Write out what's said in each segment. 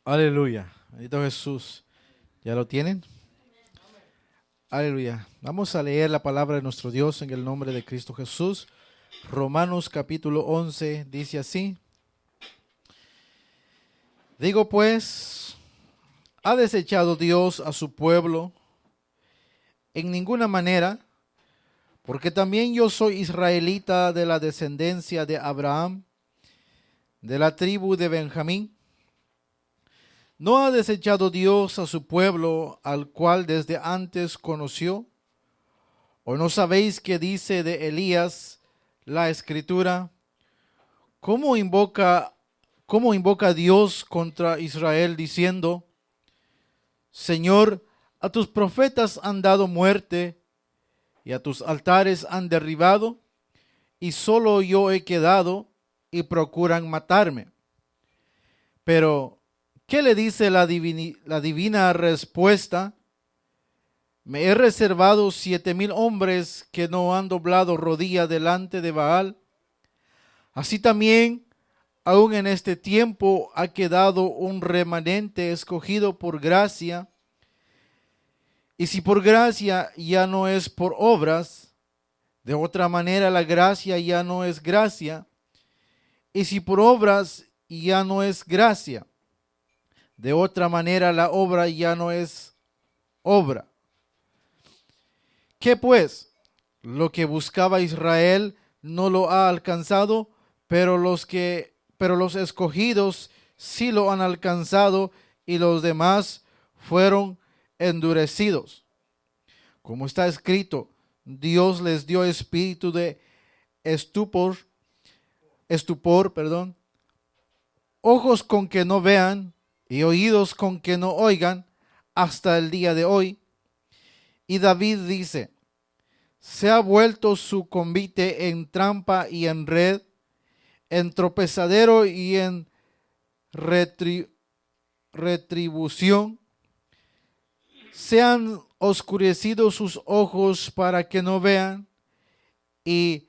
Aleluya. Bendito Jesús. ¿Ya lo tienen? Aleluya. Vamos a leer la palabra de nuestro Dios en el nombre de Cristo Jesús. Romanos capítulo 11 dice así. Digo pues, ¿ha desechado Dios a su pueblo? En ninguna manera, porque también yo soy israelita de la descendencia de Abraham, de la tribu de Benjamín. ¿No ha desechado Dios a su pueblo, al cual desde antes conoció? ¿O no sabéis qué dice de Elías la Escritura? ¿Cómo invoca a Dios contra Israel diciendo: Señor, a tus profetas han dado muerte y a tus altares han derribado, y solo yo he quedado y procuran matarme? Pero, ¿qué le dice la divina respuesta? Me he reservado 7,000 hombres que no han doblado rodilla delante de Baal. Así también, aún en este tiempo ha quedado un remanente escogido por gracia. Y si por gracia ya no es por obras, de otra manera la gracia ya no es gracia. Y si por obras ya no es gracia, de otra manera la obra ya no es obra. ¿Qué pues? Lo que buscaba Israel no lo ha alcanzado, pero los escogidos sí lo han alcanzado, y los demás fueron endurecidos. Como está escrito, Dios les dio espíritu de estupor, ojos con que no vean y oídos con que no oigan, hasta el día de hoy. Y David dice: se ha vuelto su convite en trampa y en red, en tropezadero y en retribución. Se han oscurecido sus ojos para que no vean, y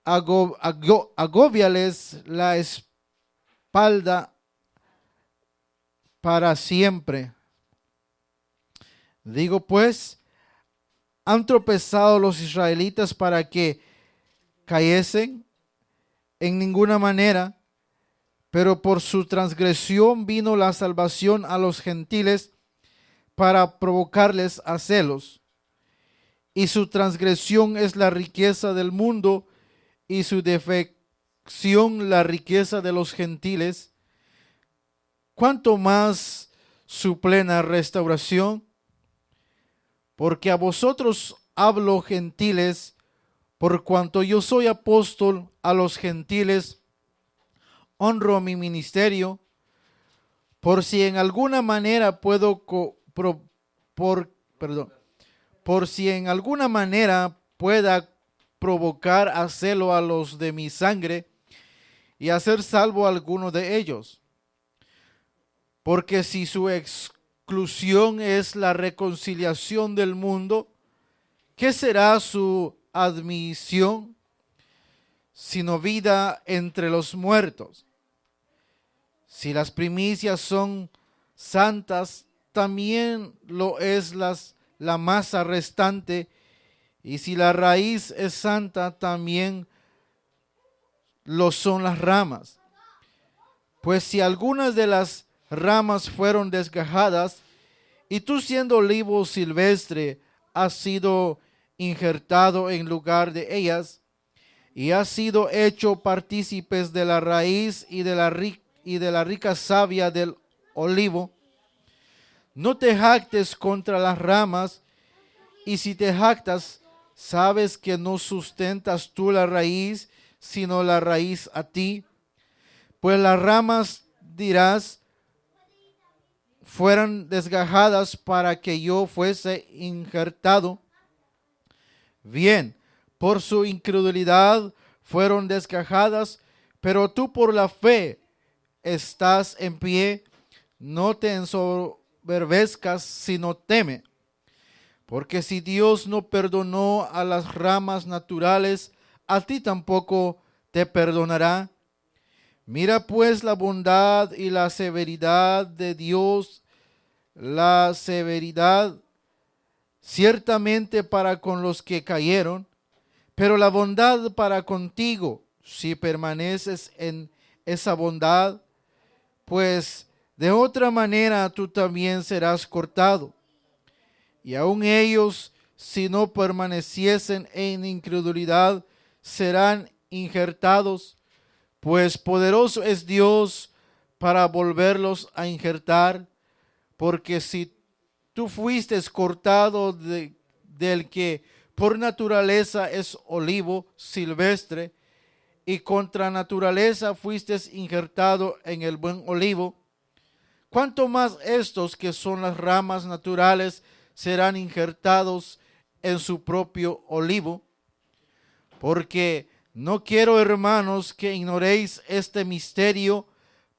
agobiales la espalda para siempre. Digo pues, ¿han tropezado los israelitas para que cayesen? En ninguna manera, pero por su transgresión vino la salvación a los gentiles para provocarles a celos. Y su transgresión es la riqueza del mundo, y su defección la riqueza de los gentiles. ¿Cuánto más su plena restauración? Porque a vosotros hablo, gentiles, por cuanto yo soy apóstol a los gentiles, honro mi ministerio, por si en alguna manera por si en alguna manera pueda provocar a celo a los de mi sangre y hacer salvo a alguno de ellos. Porque si su exclusión es la reconciliación del mundo, ¿qué será su admisión sino vida entre los muertos? Si las primicias son santas, también lo es la masa restante, y si la raíz es santa, también lo son las ramas. Pues si algunas de las ramas fueron desgajadas, y tú siendo olivo silvestre has sido injertado en lugar de ellas, y has sido hecho partícipes de la raíz y de la rica savia del olivo, no te jactes contra las ramas, y si te jactas, sabes que no sustentas tú la raíz, sino la raíz a ti. Pues las ramas, dirás, fueran desgajadas para que yo fuese injertado. Bien, por su incredulidad fueron desgajadas, pero tú por la fe estás en pie. No te ensoberbezcas, sino teme. Porque si Dios no perdonó a las ramas naturales, a ti tampoco te perdonará. Mira pues la bondad y la severidad de Dios, la severidad ciertamente para con los que cayeron, pero la bondad para contigo, si permaneces en esa bondad, pues de otra manera tú también serás cortado. Y aun ellos, si no permaneciesen en incredulidad, serán injertados, pues poderoso es Dios para volverlos a injertar, porque si tú fuiste cortado del que por naturaleza es olivo silvestre, y contra naturaleza fuiste injertado en el buen olivo, cuánto más estos que son las ramas naturales serán injertados en su propio olivo. Porque no quiero, hermanos, que ignoréis este misterio,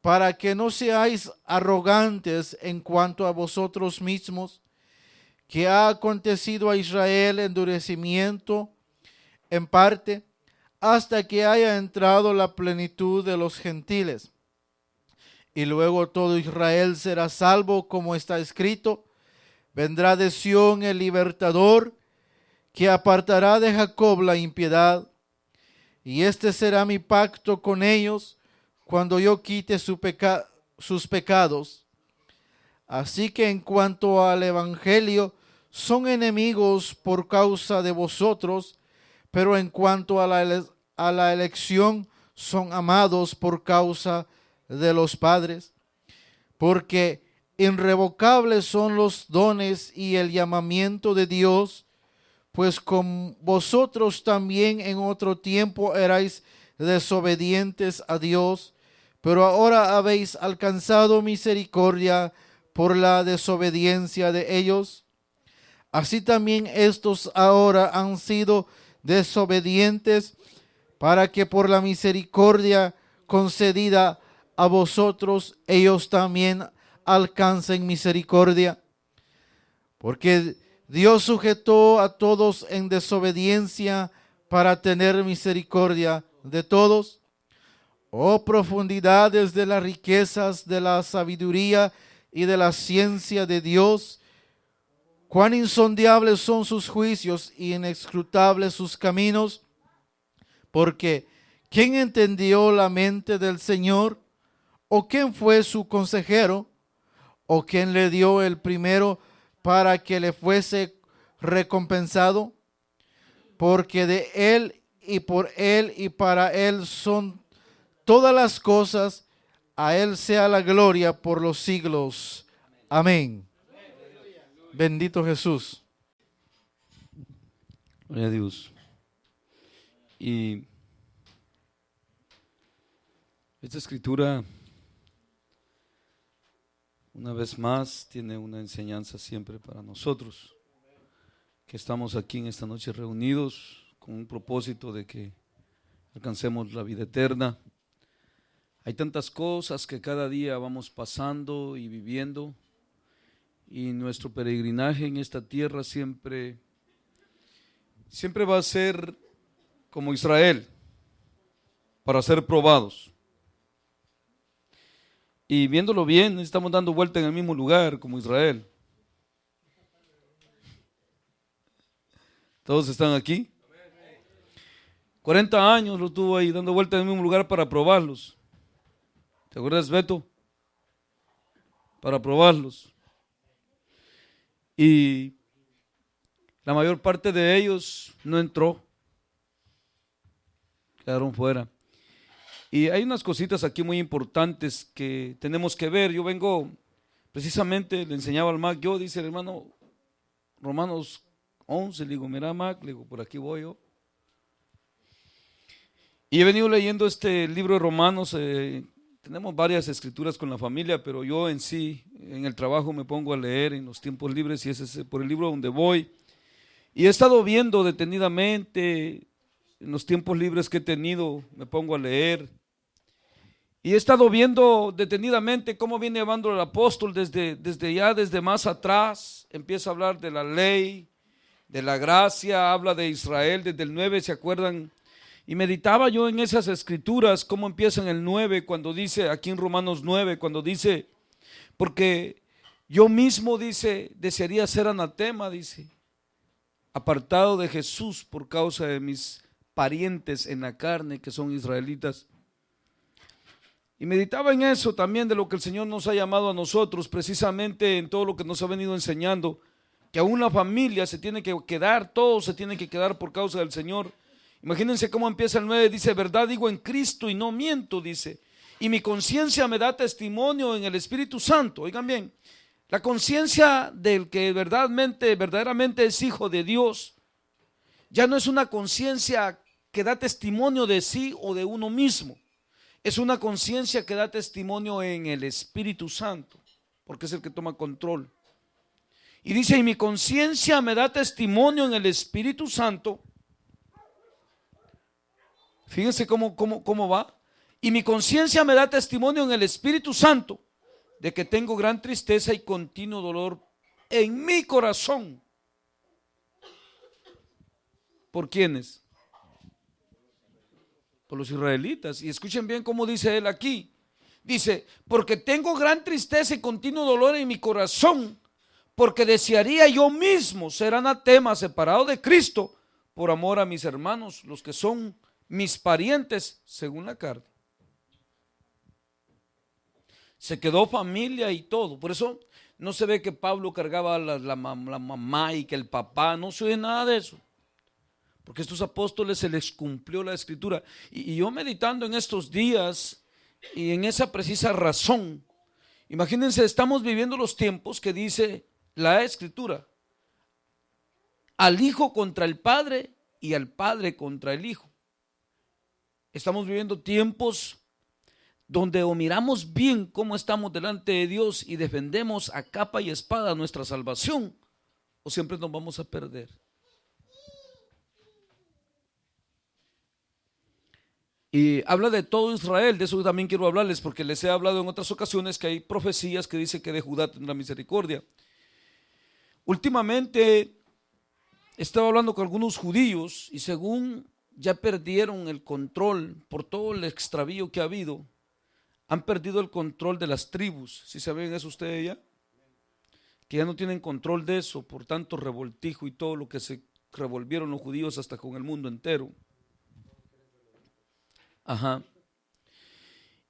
para que no seáis arrogantes en cuanto a vosotros mismos, que ha acontecido a Israel endurecimiento en parte, hasta que haya entrado la plenitud de los gentiles. Y luego todo Israel será salvo, como está escrito: vendrá de Sión el libertador, que apartará de Jacob la impiedad. Y este será mi pacto con ellos, cuando yo quite sus pecados. Así que en cuanto al evangelio, son enemigos por causa de vosotros, pero en cuanto a la elección, son amados por causa de los padres. Porque irrevocables son los dones y el llamamiento de Dios, pues con vosotros también en otro tiempo erais desobedientes a Dios, pero ahora habéis alcanzado misericordia por la desobediencia de ellos. Así también estos ahora han sido desobedientes, para que por la misericordia concedida a vosotros, ellos también alcancen misericordia. Porque Dios sujetó a todos en desobediencia para tener misericordia de todos. Oh profundidades de las riquezas de la sabiduría y de la ciencia de Dios, cuán insondables son sus juicios y inescrutables sus caminos. Porque ¿quién entendió la mente del Señor? ¿O quién fue su consejero? ¿O quién le dio el primero para que le fuese recompensado? Porque de Él y por Él y para Él son todas las cosas. A Él sea la gloria por los siglos. Amén. Bendito Jesús. Gloria a Dios. Y esta escritura, una vez más, tiene una enseñanza siempre para nosotros, que estamos aquí en esta noche reunidos con un propósito de que alcancemos la vida eterna. Hay tantas cosas que cada día vamos pasando y viviendo, y nuestro peregrinaje en esta tierra siempre va a ser como Israel, para ser probados. Y viéndolo bien, estamos dando vuelta en el mismo lugar como Israel. ¿Todos están aquí? 40 años lo tuvo ahí dando vuelta en el mismo lugar para probarlos. ¿Te acuerdas, Beto? Para probarlos. Y la mayor parte de ellos no entró. Quedaron fuera. Y hay unas cositas aquí muy importantes que tenemos que ver. Yo vengo, precisamente le enseñaba al Mac, dice el hermano, Romanos 11, le digo, mira Mac, le digo, por aquí voy yo. Y he venido leyendo este libro de Romanos. Tenemos varias escrituras con la familia, pero yo en sí, en el trabajo me pongo a leer en los tiempos libres, y ese es por el libro donde voy. Y he estado viendo detenidamente, en los tiempos libres que he tenido, me pongo a leer. Y he estado viendo detenidamente cómo viene llevando el apóstol desde más atrás. Empieza a hablar de la ley, de la gracia, habla de Israel desde el 9, ¿se acuerdan? Y meditaba yo en esas escrituras, cómo empieza en el 9, cuando dice, aquí en Romanos 9, cuando dice, porque yo mismo, dice, desearía ser anatema, dice, apartado de Jesús por causa de mis parientes en la carne, que son israelitas. Y meditaba en eso también, de lo que el Señor nos ha llamado a nosotros, precisamente en todo lo que nos ha venido enseñando, que aún la familia se tiene que quedar, todo se tiene que quedar por causa del Señor. Imagínense cómo empieza el 9, dice, verdad digo en Cristo y no miento, dice, y mi conciencia me da testimonio en el Espíritu Santo. Oigan bien, la conciencia del que verdaderamente es hijo de Dios, ya no es una conciencia que da testimonio de sí o de uno mismo, es una conciencia que da testimonio en el Espíritu Santo, porque es el que toma control. Y dice, y mi conciencia me da testimonio en el Espíritu Santo. Fíjense cómo va. Y mi conciencia me da testimonio en el Espíritu Santo de que tengo gran tristeza y continuo dolor en mi corazón. ¿Por quiénes? Por los israelitas. Y escuchen bien cómo dice él aquí. Dice, porque tengo gran tristeza y continuo dolor en mi corazón, porque desearía yo mismo ser anatema, separado de Cristo, por amor a mis hermanos, los que son mis parientes según la carne. Se quedó familia y todo. Por eso no se ve que Pablo cargaba la mamá y que el papá, no se oye nada de eso. Porque a estos apóstoles se les cumplió la escritura. Y yo meditando en estos días y en esa precisa razón, imagínense, estamos viviendo los tiempos que dice la escritura: al hijo contra el padre y al padre contra el hijo. Estamos viviendo tiempos donde o miramos bien cómo estamos delante de Dios y defendemos a capa y espada nuestra salvación, o siempre nos vamos a perder. Y habla de todo Israel, de eso también quiero hablarles, porque les he hablado en otras ocasiones que hay profecías que dicen que de Judá tendrá misericordia. Últimamente estaba hablando con algunos judíos y según ya perdieron el control por todo el extravío que ha habido, han perdido el control de las tribus. ¿Sí saben eso ustedes ya? Que ya no tienen control de eso por tanto revoltijo y todo lo que se revolvieron los judíos hasta con el mundo entero. Ajá.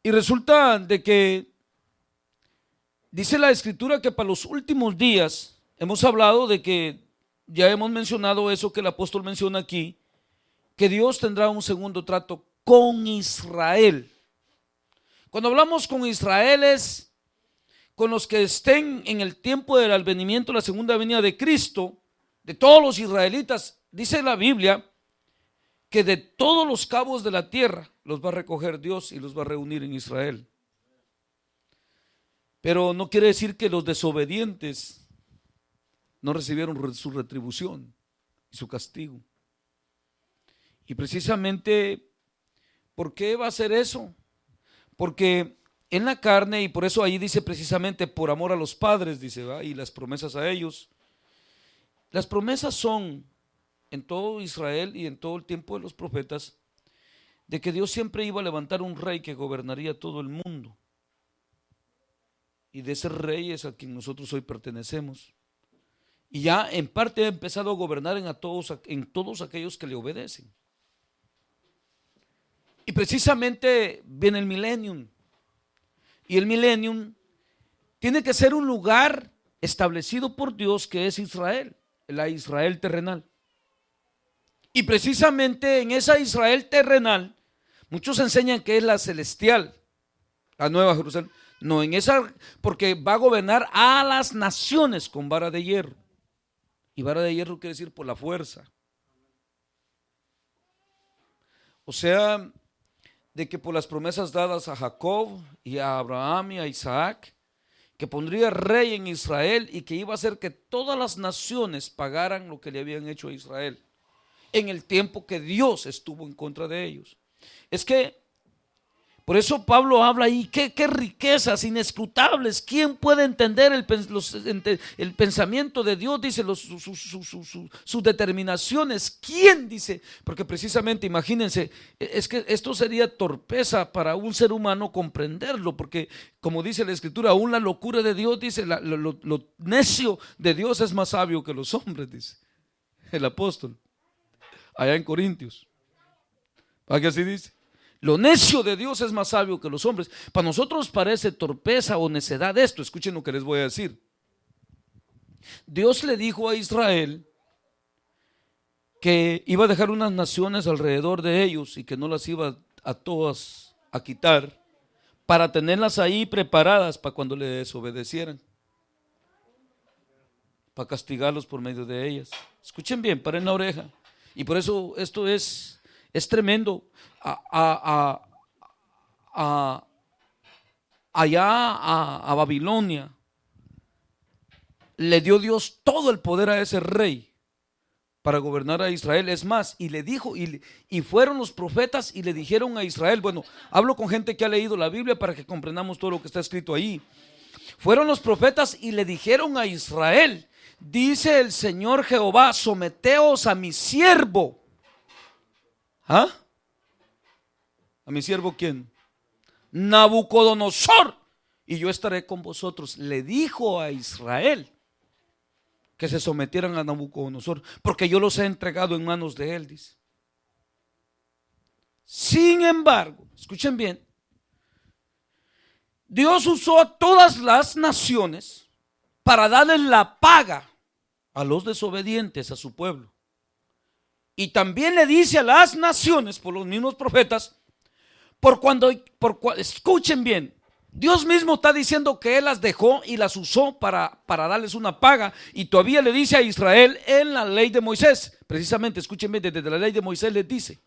Y resulta de que dice la escritura que para los últimos días, hemos hablado de que ya hemos mencionado eso que el apóstol menciona aquí, que Dios tendrá un segundo trato con Israel. Cuando hablamos con Israel es con los que estén en el tiempo del advenimiento, la segunda venida de Cristo, de todos los israelitas. Dice la Biblia que de todos los cabos de la tierra los va a recoger Dios y los va a reunir en Israel. Pero no quiere decir que los desobedientes no recibieron su retribución y su castigo. Y precisamente, ¿por qué va a ser eso? Porque en la carne, y por eso ahí dice precisamente por amor a los padres, dice, ¿va? Y las promesas a ellos. Las promesas son en todo Israel y en todo el tiempo de los profetas, de que Dios siempre iba a levantar un rey que gobernaría todo el mundo. Y de ese rey es a quien nosotros hoy pertenecemos. Y ya en parte ha empezado a gobernar en todos aquellos que le obedecen. Y precisamente viene el millennium. Y el millennium tiene que ser un lugar establecido por Dios, que es Israel, la Israel terrenal. Y precisamente en esa Israel terrenal, muchos enseñan que es la celestial, la nueva Jerusalén. No, en esa, porque va a gobernar a las naciones con vara de hierro. Y vara de hierro quiere decir por la fuerza. O sea, de que por las promesas dadas a Jacob y a Abraham y a Isaac, que pondría rey en Israel y que iba a hacer que todas las naciones pagaran lo que le habían hecho a Israel en el tiempo que Dios estuvo en contra de ellos. Es que Por eso Pablo habla ahí, qué riquezas inescrutables. ¿Quién puede entender el pensamiento de Dios? Dice sus determinaciones. ¿Quién? Dice, porque precisamente imagínense, es que esto sería torpeza para un ser humano comprenderlo, porque como dice la Escritura, aún la locura de Dios, dice, lo necio de Dios es más sabio que los hombres, dice el apóstol allá en Corintios. ¿Para qué así dice? Lo necio de Dios es más sabio que los hombres. Para nosotros parece torpeza o necedad esto. Escuchen lo que les voy a decir. Dios le dijo a Israel que iba a dejar unas naciones alrededor de ellos y que no las iba a todas a quitar, para tenerlas ahí preparadas para cuando le desobedecieran, para castigarlos por medio de ellas. Escuchen bien, paren la oreja. Y por eso esto es tremendo. Allá a Babilonia le dio Dios todo el poder a ese rey para gobernar a Israel. Es más, y le dijo, y fueron los profetas y le dijeron a Israel, bueno, hablo con gente que ha leído la Biblia para que comprendamos todo lo que está escrito ahí. Fueron los profetas y le dijeron a Israel, dice el Señor Jehová, someteos a mi siervo. ¿Ah? ¿A mi siervo quién? Nabucodonosor, y yo estaré con vosotros. Le dijo a Israel que se sometieran a Nabucodonosor, porque yo los he entregado en manos de él, dice. Sin embargo, escuchen bien, Dios usó a todas las naciones para darles la paga a los desobedientes, a su pueblo. Y también le dice a las naciones, por los mismos profetas, escuchen bien, Dios mismo está diciendo que Él las dejó y las usó para darles una paga, y todavía le dice a Israel en la ley de Moisés, precisamente, escuchen bien, desde la ley de Moisés les dice,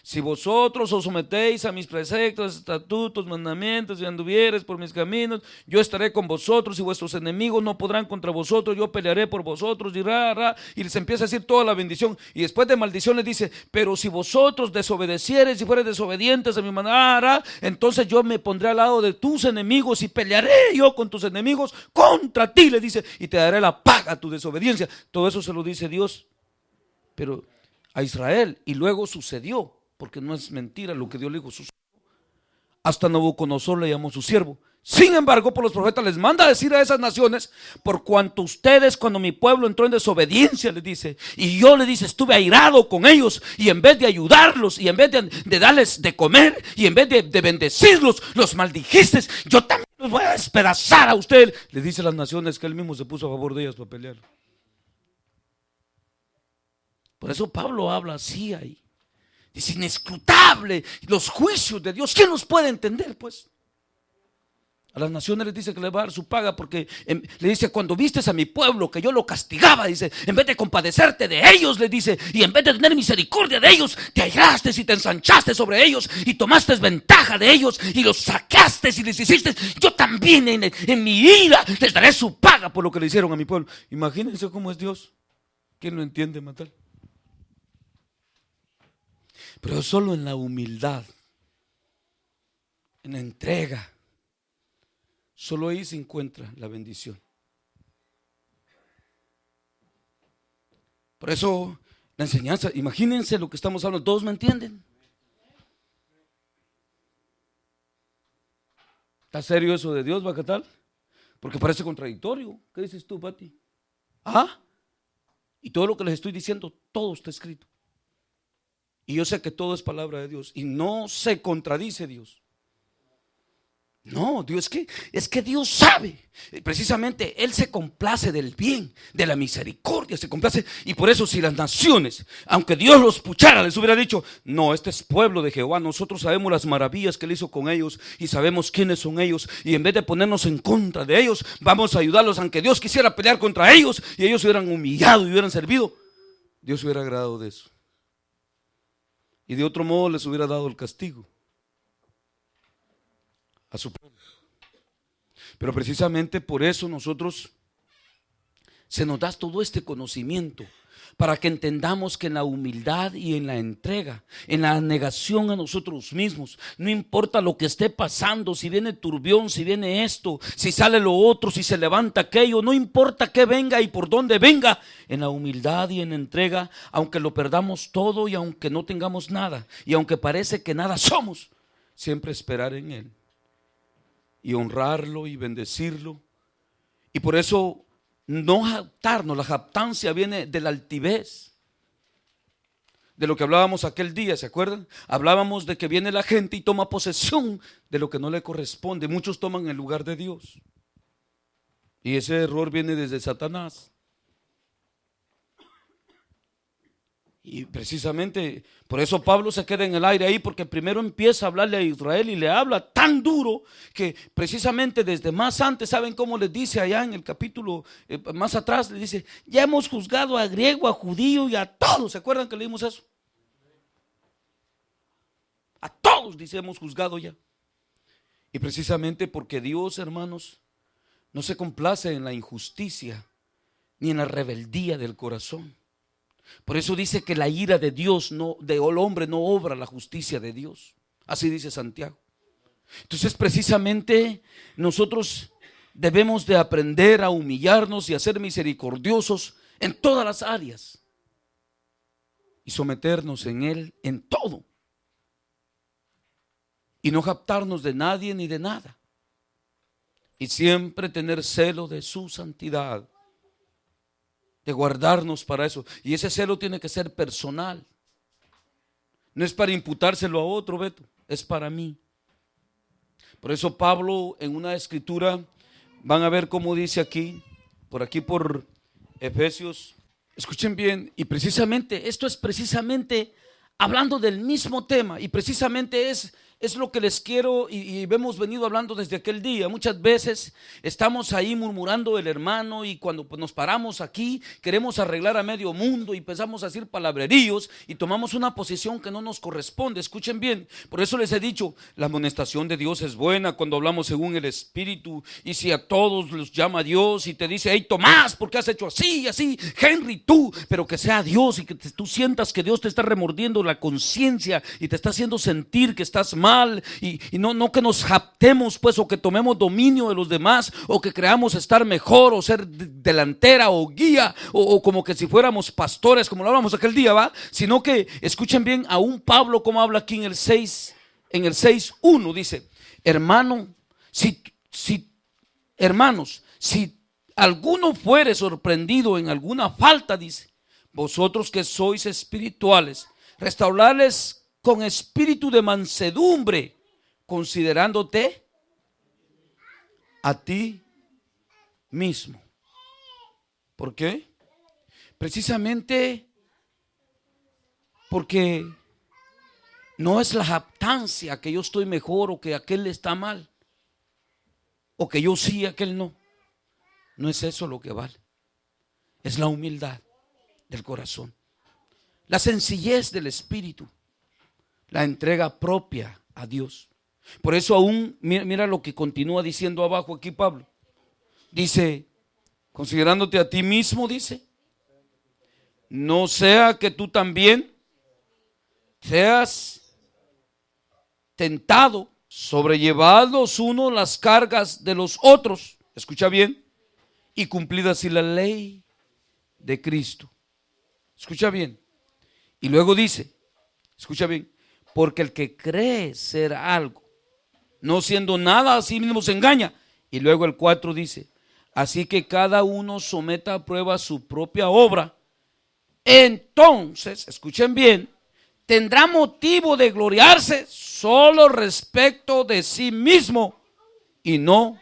si vosotros os sometéis a mis preceptos, estatutos, mandamientos y anduvieres por mis caminos, yo estaré con vosotros y vuestros enemigos no podrán contra vosotros, yo pelearé por vosotros y les empieza a decir toda la bendición. Y después de maldición les dice, pero si vosotros desobedeciereis y fuereis desobedientes a mi manera, entonces yo me pondré al lado de tus enemigos y pelearé yo con tus enemigos contra ti, le dice, y te daré la paga a tu desobediencia. Todo eso se lo dice Dios, pero a Israel, y luego sucedió. Porque no es mentira lo que Dios le dijo. Hasta Nabucodonosor le llamó su siervo. Sin embargo, por los profetas les manda a decir a esas naciones, por cuanto ustedes, cuando mi pueblo entró en desobediencia, les dice, y yo le dice, estuve airado con ellos, y en vez de ayudarlos, y en vez de darles de comer, y en vez de bendecirlos, los maldijiste, yo también los voy a despedazar a ustedes. Le dice a las naciones que él mismo se puso a favor de ellas para pelear. Por eso Pablo habla así ahí. Es inescrutable los juicios de Dios. ¿Quién los puede entender, pues? A las naciones les dice que le va a dar su paga, porque le dice, cuando vistes a mi pueblo que yo lo castigaba, dice, en vez de compadecerte de ellos, le dice, y en vez de tener misericordia de ellos, te airaste y te ensanchaste sobre ellos y tomaste ventaja de ellos y los saqueaste y les hiciste, yo también en mi ira les daré su paga por lo que le hicieron a mi pueblo. Imagínense cómo es Dios. ¿Quién lo entiende, matar? Pero solo en la humildad, en la entrega, solo ahí se encuentra la bendición. Por eso la enseñanza, imagínense lo que estamos hablando, ¿todos me entienden? ¿Está serio eso de Dios, Bacatal? Porque parece contradictorio. ¿Qué dices tú, Pati? ¿Ah? Y todo lo que les estoy diciendo, todo está escrito. Y yo sé que todo es palabra de Dios y no se contradice Dios. No, Dios, es que Dios sabe. Precisamente Él se complace del bien, de la misericordia, se complace. Y por eso si las naciones, aunque Dios los puchara, les hubiera dicho, no, este es pueblo de Jehová, nosotros sabemos las maravillas que Él hizo con ellos y sabemos quiénes son ellos, y en vez de ponernos en contra de ellos, vamos a ayudarlos, aunque Dios quisiera pelear contra ellos y ellos se hubieran humillado y hubieran servido, Dios hubiera agradado de eso. Y de otro modo les hubiera dado el castigo a su pueblo. Pero precisamente por eso nosotros se nos da todo este conocimiento, para que entendamos que en la humildad y en la entrega, en la negación a nosotros mismos, no importa lo que esté pasando, si viene turbión, si viene esto, si sale lo otro, si se levanta aquello, no importa qué venga y por dónde venga, en la humildad y en la entrega, aunque lo perdamos todo y aunque no tengamos nada, y aunque parece que nada somos, siempre esperar en Él y honrarlo y bendecirlo. Y por eso no jactarnos, la jactancia viene de la altivez, de lo que hablábamos aquel día, ¿se acuerdan? Hablábamos de que viene la gente y toma posesión de lo que no le corresponde. Muchos toman el lugar de Dios, y ese error viene desde Satanás. Y precisamente por eso Pablo se queda en el aire ahí, porque primero empieza a hablarle a Israel y le habla tan duro que precisamente desde más antes, ¿saben cómo les dice allá en el capítulo más atrás? Le dice, ya hemos juzgado a griego, a judío y a todos. ¿Se acuerdan que leímos eso? A todos, dice, hemos juzgado ya. Y precisamente porque Dios, hermanos, no se complace en la injusticia ni en la rebeldía del corazón. Por eso dice que la ira de Dios, del hombre, no obra la justicia de Dios. Así dice Santiago. Entonces precisamente nosotros debemos de aprender a humillarnos y a ser misericordiosos en todas las áreas y someternos en Él en todo, y no jactarnos de nadie ni de nada, y siempre tener celo de su santidad, de guardarnos para eso. Y ese celo tiene que ser personal, no es para imputárselo a otro, Beto, es para mí. Por eso Pablo en una escritura, van a ver cómo dice aquí por Efesios, escuchen bien, y precisamente esto es precisamente hablando del mismo tema, y precisamente es lo que les quiero, y hemos venido hablando desde aquel día. Muchas veces estamos ahí murmurando el hermano, y cuando nos paramos aquí queremos arreglar a medio mundo y empezamos a decir palabreríos y tomamos una posición que no nos corresponde. Escuchen bien, por eso les he dicho, la amonestación de Dios es buena cuando hablamos según el Espíritu, y si a todos los llama Dios y te dice, hey Tomás, ¿por qué has hecho así y así? Henry, tú, pero que sea Dios y que tú sientas que Dios te está remordiendo la conciencia y te está haciendo sentir que estás mal, y no que nos jactemos pues, o que tomemos dominio de los demás, o que creamos estar mejor o ser delantera o guía, o como que si fuéramos pastores, como lo hablamos aquel día, ¿va? Sino que escuchen bien, aún Pablo como habla aquí en el 6:1 dice, hermanos, si alguno fuere sorprendido en alguna falta, dice, vosotros que sois espirituales, restaurarles con espíritu de mansedumbre, considerándote a ti mismo. ¿Por qué? Precisamente porque no es la jactancia que yo estoy mejor o que aquel está mal, o que yo sí, aquel no. No es eso lo que vale. Es la humildad del corazón, la sencillez del espíritu, la entrega propia a Dios. Por eso aún, mira lo que continúa diciendo abajo aquí Pablo. Dice, considerándote a ti mismo, dice, no sea que tú también seas tentado, sobrellevad los unos las cargas de los otros, escucha bien, y cumplida así la ley de Cristo. Escucha bien. Y luego dice, escucha bien, porque el que cree ser algo, no siendo nada a sí mismo se engaña. Y luego el 4 dice, así que cada uno someta a prueba su propia obra, entonces, escuchen bien, tendrá motivo de gloriarse solo respecto de sí mismo y no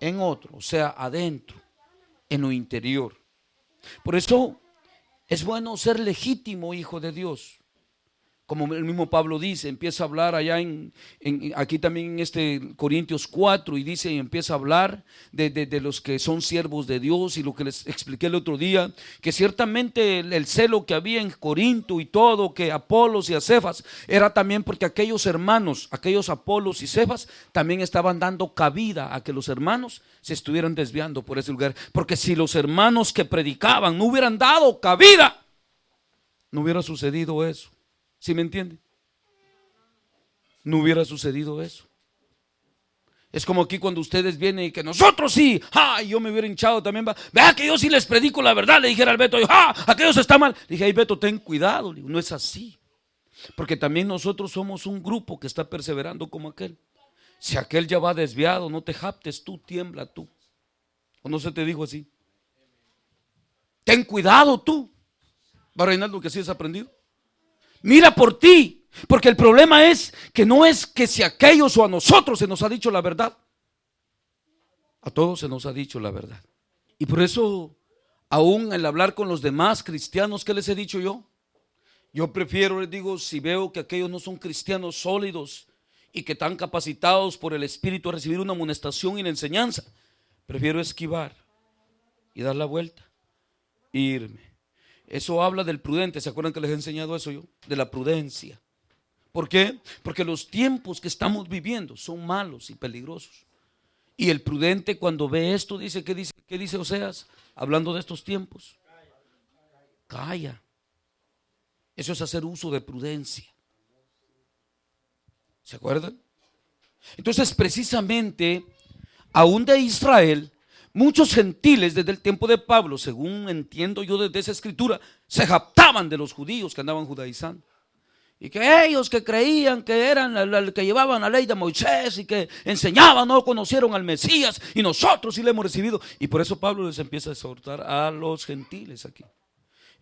en otro, o sea, adentro, en lo interior. Por eso es bueno ser legítimo hijo de Dios. Como el mismo Pablo dice, empieza a hablar allá aquí también en Corintios 4, y dice, y empieza a hablar de los que son siervos de Dios, y lo que les expliqué el otro día, que ciertamente el celo que había en Corinto y todo, que Apolos y a Cefas, era también porque aquellos hermanos, aquellos Apolos y Cefas, también estaban dando cabida a que los hermanos se estuvieran desviando por ese lugar, porque si los hermanos que predicaban no hubieran dado cabida, no hubiera sucedido eso. ¿Sí me entiende? No hubiera sucedido eso. Es como aquí cuando ustedes vienen y que nosotros sí, yo me hubiera hinchado también. Vea que yo sí les predico la verdad, le dijera al Beto, aquellos están mal. Le dije, Beto, ten cuidado. Le digo, no es así. Porque también nosotros somos un grupo que está perseverando como aquel. Si aquel ya va desviado, no te japtes tú, tiembla tú. ¿O no se te dijo así? Ten cuidado tú. ¿Va Reinaldo que sí has aprendido? Mira por ti. Porque el problema es que no es que si a aquellos o a nosotros se nos ha dicho la verdad. A todos se nos ha dicho la verdad. Y por eso, aún el hablar con los demás cristianos, ¿qué les he dicho yo? Yo prefiero, les digo, si veo que aquellos no son cristianos sólidos y que están capacitados por el Espíritu a recibir una amonestación y la enseñanza, prefiero esquivar y dar la vuelta e irme. Eso habla del prudente. ¿Se acuerdan que les he enseñado eso yo? De la prudencia. ¿Por qué? Porque los tiempos que estamos viviendo son malos y peligrosos. Y el prudente cuando ve esto dice, ¿qué dice Oseas? Hablando de estos tiempos. Calla. Eso es hacer uso de prudencia. ¿Se acuerdan? Entonces precisamente, aún de Israel, muchos gentiles desde el tiempo de Pablo, según entiendo yo desde esa escritura, se jactaban de los judíos que andaban judaizando. Y que ellos que creían que eran que llevaban la ley de Moisés y que enseñaban, no conocieron al Mesías, y nosotros sí le hemos recibido. Y por eso Pablo les empieza a exhortar a los gentiles aquí.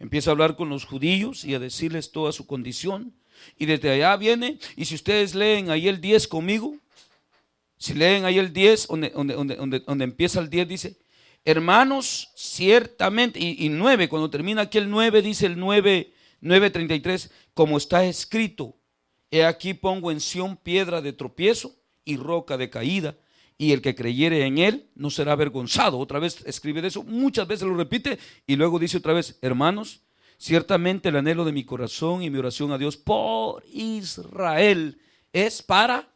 Empieza a hablar con los judíos y a decirles toda su condición. Y desde allá viene, y si ustedes leen ahí el 10 conmigo, si leen ahí el 10, donde empieza el 10 dice, hermanos, ciertamente, y 9, cuando termina aquí el 9, dice el 9:33, como está escrito, he aquí pongo en Sión piedra de tropiezo y roca de caída, y el que creyere en él no será avergonzado. Otra vez escribe de eso, muchas veces lo repite, y luego dice otra vez, hermanos, ciertamente el anhelo de mi corazón y mi oración a Dios por Israel es para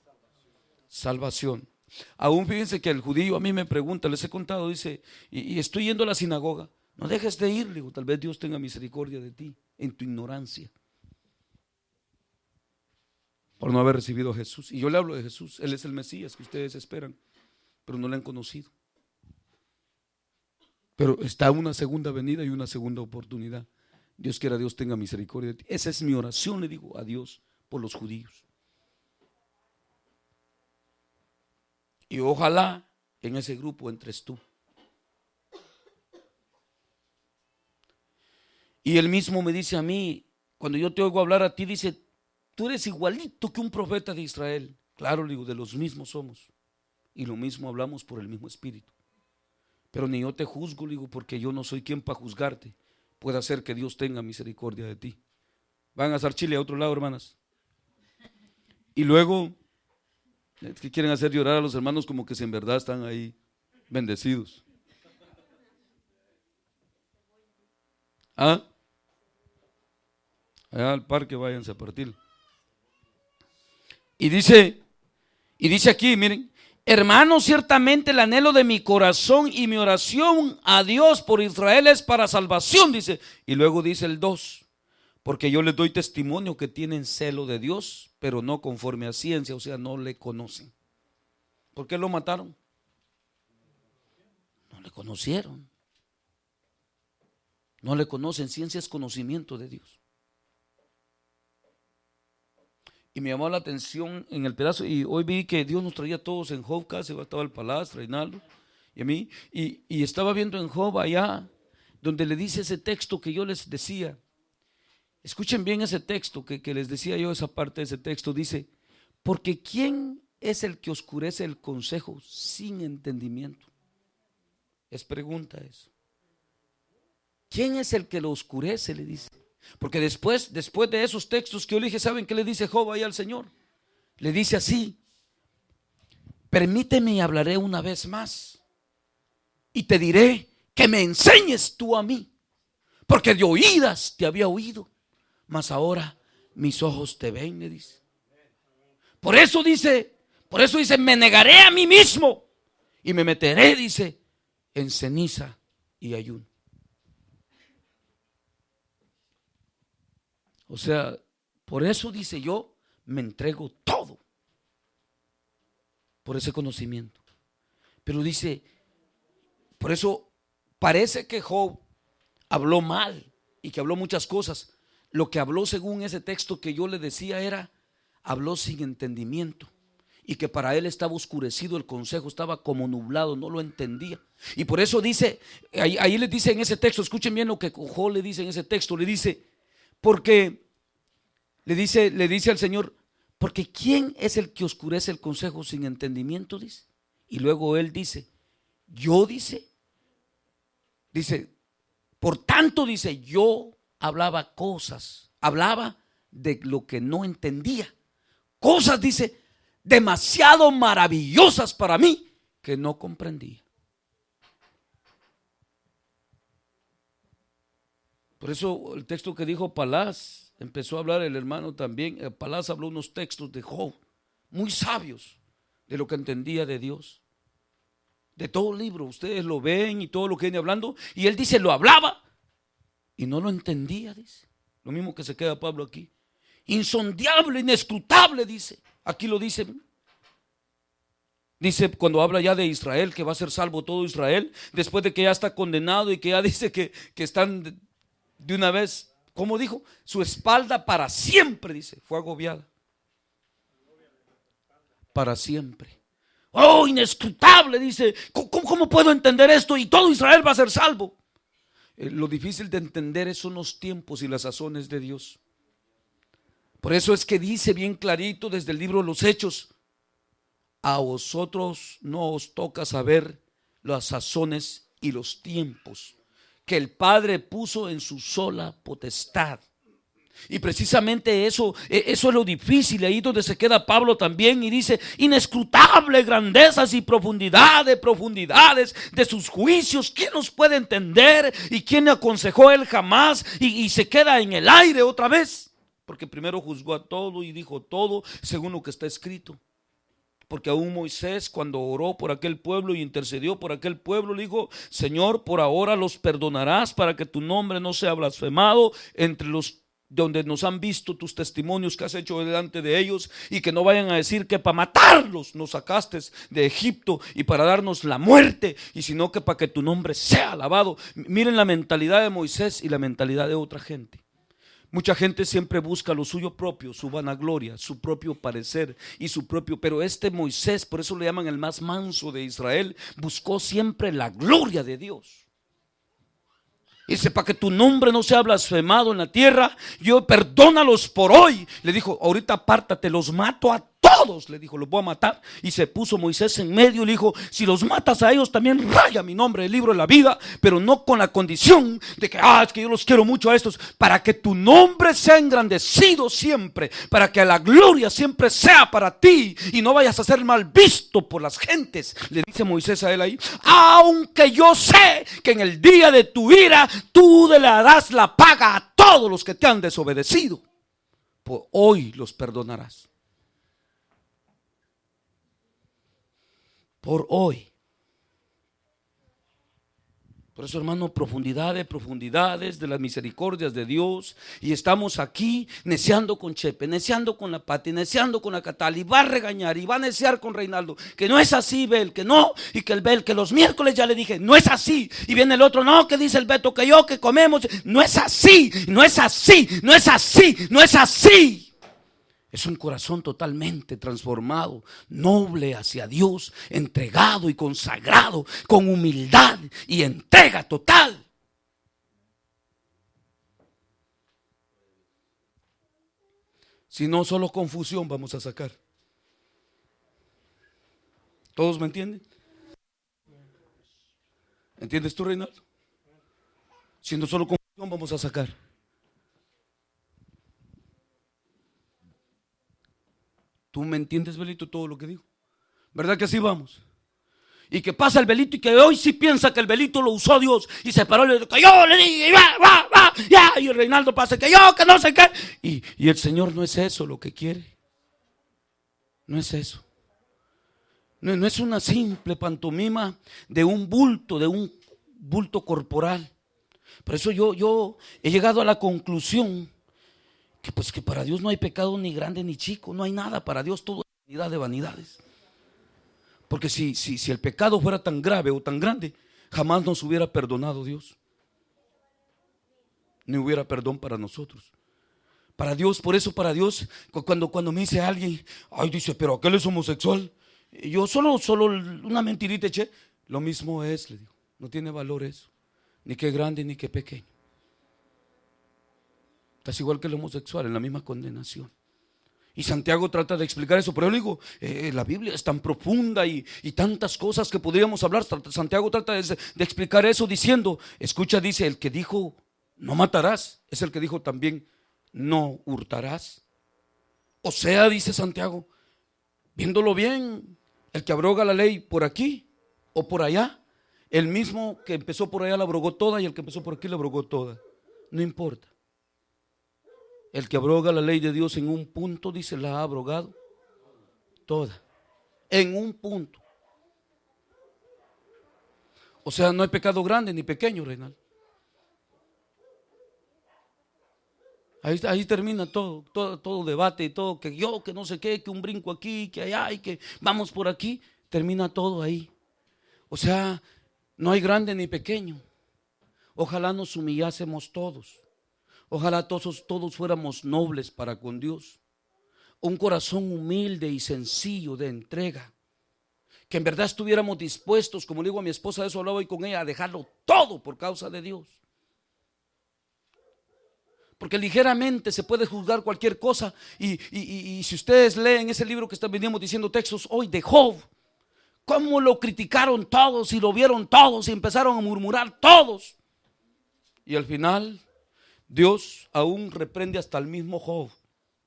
salvación. Aún fíjense que el judío a mí me pregunta, les he contado, dice, y estoy yendo a la sinagoga, no dejes de ir, le digo, tal vez Dios tenga misericordia de ti en tu ignorancia por no haber recibido a Jesús. Y yo le hablo de Jesús, Él es el Mesías que ustedes esperan, pero no le han conocido. Pero está una segunda venida y una segunda oportunidad. Dios quiera, Dios tenga misericordia de ti. Esa es mi oración, le digo a Dios por los judíos. Y ojalá en ese grupo entres tú. Y Él mismo me dice a mí, cuando yo te oigo hablar a ti, dice, tú eres igualito que un profeta de Israel. Claro, le digo, de los mismos somos. Y lo mismo hablamos por el mismo espíritu. Pero ni yo te juzgo, le digo, porque yo no soy quien para juzgarte. Puede ser que Dios tenga misericordia de ti. Van a hacer Chile a otro lado, hermanas. Y luego, es que quieren hacer llorar a los hermanos como que si en verdad están ahí bendecidos. Allá al parque váyanse a partir. Y dice aquí, miren, hermanos, ciertamente el anhelo de mi corazón y mi oración a Dios por Israel es para salvación, dice. Y luego dice el 2, porque yo les doy testimonio que tienen celo de Dios, pero no conforme a ciencia, o sea, no le conocen. ¿Por qué lo mataron? No le conocieron. No le conocen. Ciencia es conocimiento de Dios. Y me llamó la atención en el pedazo, y hoy vi que Dios nos traía a todos en Job, casi estaba el Palaz, Reinaldo y a mí, y estaba viendo en Job allá, donde le dice ese texto que yo les decía. Escuchen bien ese texto que les decía yo, esa parte de ese texto, dice, porque ¿quién es el que oscurece el consejo sin entendimiento? Es pregunta eso. ¿Quién es el que lo oscurece? Le dice. Porque después de esos textos que yo le dije, ¿saben qué le dice Job ahí al Señor? Le dice así, permíteme y hablaré una vez más y te diré que me enseñes tú a mí, porque de oídas te había oído, mas ahora mis ojos te ven, le dice. Por eso dice, me negaré a mí mismo y me meteré, dice, en ceniza y ayuno. O sea, por eso dice yo, me entrego todo por ese conocimiento. Pero dice, por eso parece que Job habló mal y que habló muchas cosas. Lo que habló según ese texto que yo le decía era, habló sin entendimiento. Y que para él estaba oscurecido el consejo, estaba como nublado, no lo entendía. Y por eso dice, ahí le dice en ese texto, escuchen bien lo que Job le dice en ese texto, le dice, porque le dice al Señor, porque ¿quién es el que oscurece el consejo sin entendimiento? Dice. Y luego él dice, yo dice, por tanto dice, yo hablaba de lo que no entendía. Cosas, dice, demasiado maravillosas para mí que no comprendía. Por eso el texto que dijo Palás, empezó a hablar el hermano también, Palás habló unos textos de Job, muy sabios, de lo que entendía de Dios. De todo el libro, ustedes lo ven y todo lo que viene hablando, y él dice, lo hablaba y no lo entendía, dice. Lo mismo que se queda Pablo aquí. Insondable, inescrutable, dice. Aquí lo dice. Dice cuando habla ya de Israel, que va a ser salvo todo Israel, después de que ya está condenado y que ya dice que están de una vez, ¿cómo dijo? Su espalda para siempre, dice, fue agobiada. Para siempre. Oh, inescrutable, dice. ¿Cómo puedo entender esto? Y todo Israel va a ser salvo. Lo difícil de entender son los tiempos y las sazones de Dios. Por eso es que dice bien clarito desde el libro de los Hechos, a vosotros no os toca saber las sazones y los tiempos que el Padre puso en su sola potestad. Y precisamente eso es lo difícil, ahí donde se queda Pablo también y dice, inescrutable grandezas y profundidades de sus juicios, ¿quién los puede entender? ¿Y quién le aconsejó él jamás? Y se queda en el aire otra vez, porque primero juzgó a todo y dijo todo según lo que está escrito. Porque aún Moisés, cuando oró por aquel pueblo y intercedió por aquel pueblo, le dijo, Señor, por ahora los perdonarás para que tu nombre no sea blasfemado entre los donde nos han visto tus testimonios que has hecho delante de ellos, y que no vayan a decir que para matarlos nos sacaste de Egipto y para darnos la muerte, y sino que para que tu nombre sea alabado. Miren la mentalidad de Moisés y la mentalidad de otra gente. Mucha gente siempre busca lo suyo propio, su vanagloria, su propio parecer y su propio, pero este Moisés, por eso le llaman el más manso de Israel, buscó siempre la gloria de Dios. Dice, para que tu nombre no sea blasfemado en la tierra, yo perdónalos por hoy. Le dijo, ahorita apártate, los mato a todos. Le dijo, los voy a matar. Y se puso Moisés en medio y le dijo, si los matas a ellos también raya mi nombre del libro de la vida, pero no con la condición de que, es que yo los quiero mucho a estos, para que tu nombre sea engrandecido siempre, para que la gloria siempre sea para ti y no vayas a ser mal visto por las gentes. Le dice Moisés a él ahí, aunque yo sé que en el día de tu ira tú le darás la paga a todos los que te han desobedecido, por hoy los perdonarás. Por hoy. Por eso, hermano, profundidades de las misericordias de Dios. Y estamos aquí neciando con Chepe, neciando con la Pati, neciando con la Catal, y va a regañar y va a neciar con Reinaldo, que no es así, Bel, que no, y que el Bel, que los miércoles ya le dije, no es así, y viene el otro, no, que dice el Beto, que yo, que comemos, no es así, no es así, no es así, no es así. Es un corazón totalmente transformado, noble hacia Dios, entregado y consagrado, con humildad y entrega total. Si no, solo confusión vamos a sacar. ¿Todos me entienden? ¿Entiendes tú, Reinaldo? Si no, solo confusión vamos a sacar. ¿Tú me entiendes, Belito, todo lo que digo? ¿Verdad que así vamos? Y que pasa el Belito y que hoy sí piensa que el Belito lo usó Dios y se paró y le dijo, que yo le dije, va, ya. Y el Reinaldo pasa, que yo, que no sé qué. Y el Señor no es eso lo que quiere. No es eso. No es una simple pantomima de un bulto corporal. Por eso yo he llegado a la conclusión pues que para Dios no hay pecado ni grande ni chico, no hay nada para Dios, todo es vanidad de vanidades. Porque si el pecado fuera tan grave o tan grande, jamás nos hubiera perdonado Dios, ni hubiera perdón para nosotros. Para Dios, por eso para Dios, cuando me dice alguien, ay, dice, pero aquel es homosexual, y yo solo una mentirita eché, lo mismo es, le digo, no tiene valor eso, ni que grande ni que pequeño. Estás igual que el homosexual, en la misma condenación. Y Santiago trata de explicar eso, pero yo le digo, la Biblia es tan profunda y tantas cosas que podríamos hablar. Santiago trata de explicar eso diciendo, escucha, dice, el que dijo no matarás, es el que dijo también no hurtarás. O sea, dice Santiago, viéndolo bien, el que abroga la ley por aquí o por allá, el mismo que empezó por allá la abrogó toda y el que empezó por aquí la abrogó toda. No importa. El que abroga la ley de Dios en un punto, dice, la ha abrogado toda. En un punto. O sea, no hay pecado grande ni pequeño, Reinaldo. Ahí termina todo debate y todo, que yo, que no sé qué, que un brinco aquí, que allá y que vamos por aquí, termina todo ahí. O sea, no hay grande ni pequeño. Ojalá nos humillásemos todos. Ojalá todos fuéramos nobles para con Dios. Un corazón humilde y sencillo de entrega. Que en verdad estuviéramos dispuestos, como le digo a mi esposa, eso hablaba hoy con ella, a dejarlo todo por causa de Dios. Porque ligeramente se puede juzgar cualquier cosa. Y si ustedes leen ese libro que veníamos diciendo textos hoy de Job, cómo lo criticaron todos y lo vieron todos y empezaron a murmurar todos. Y al final Dios aún reprende hasta el mismo Job,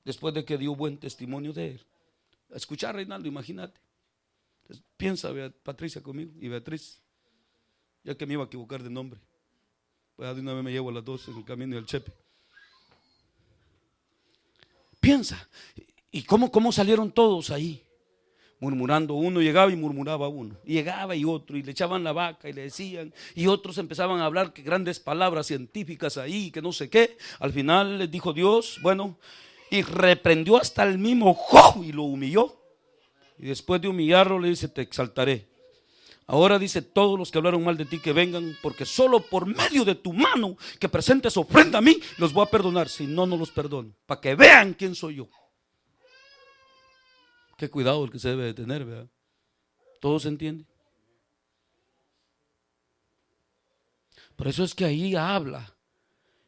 después de que dio buen testimonio de él. Escuchar, Reinaldo, imagínate. Piensa, Patricia, conmigo y Beatriz, ya que me iba a equivocar de nombre. Pues de una vez me llevo a las dos en el camino del Chepe. Piensa, ¿y cómo salieron todos ahí? Murmurando, uno llegaba y murmuraba uno, y llegaba y otro, y le echaban la vaca y le decían, y otros empezaban a hablar que grandes palabras científicas ahí, que no sé qué. Al final les dijo Dios, bueno, y reprendió hasta el mismo Job y lo humilló. Y después de humillarlo le dice, te exaltaré. Ahora dice, todos los que hablaron mal de ti que vengan, porque solo por medio de tu mano que presentes ofrenda a mí, los voy a perdonar. Si no, no los perdono, para que vean quién soy yo. Qué cuidado el que se debe de tener, ¿verdad? ¿Todo se entiende? Por eso es que ahí habla.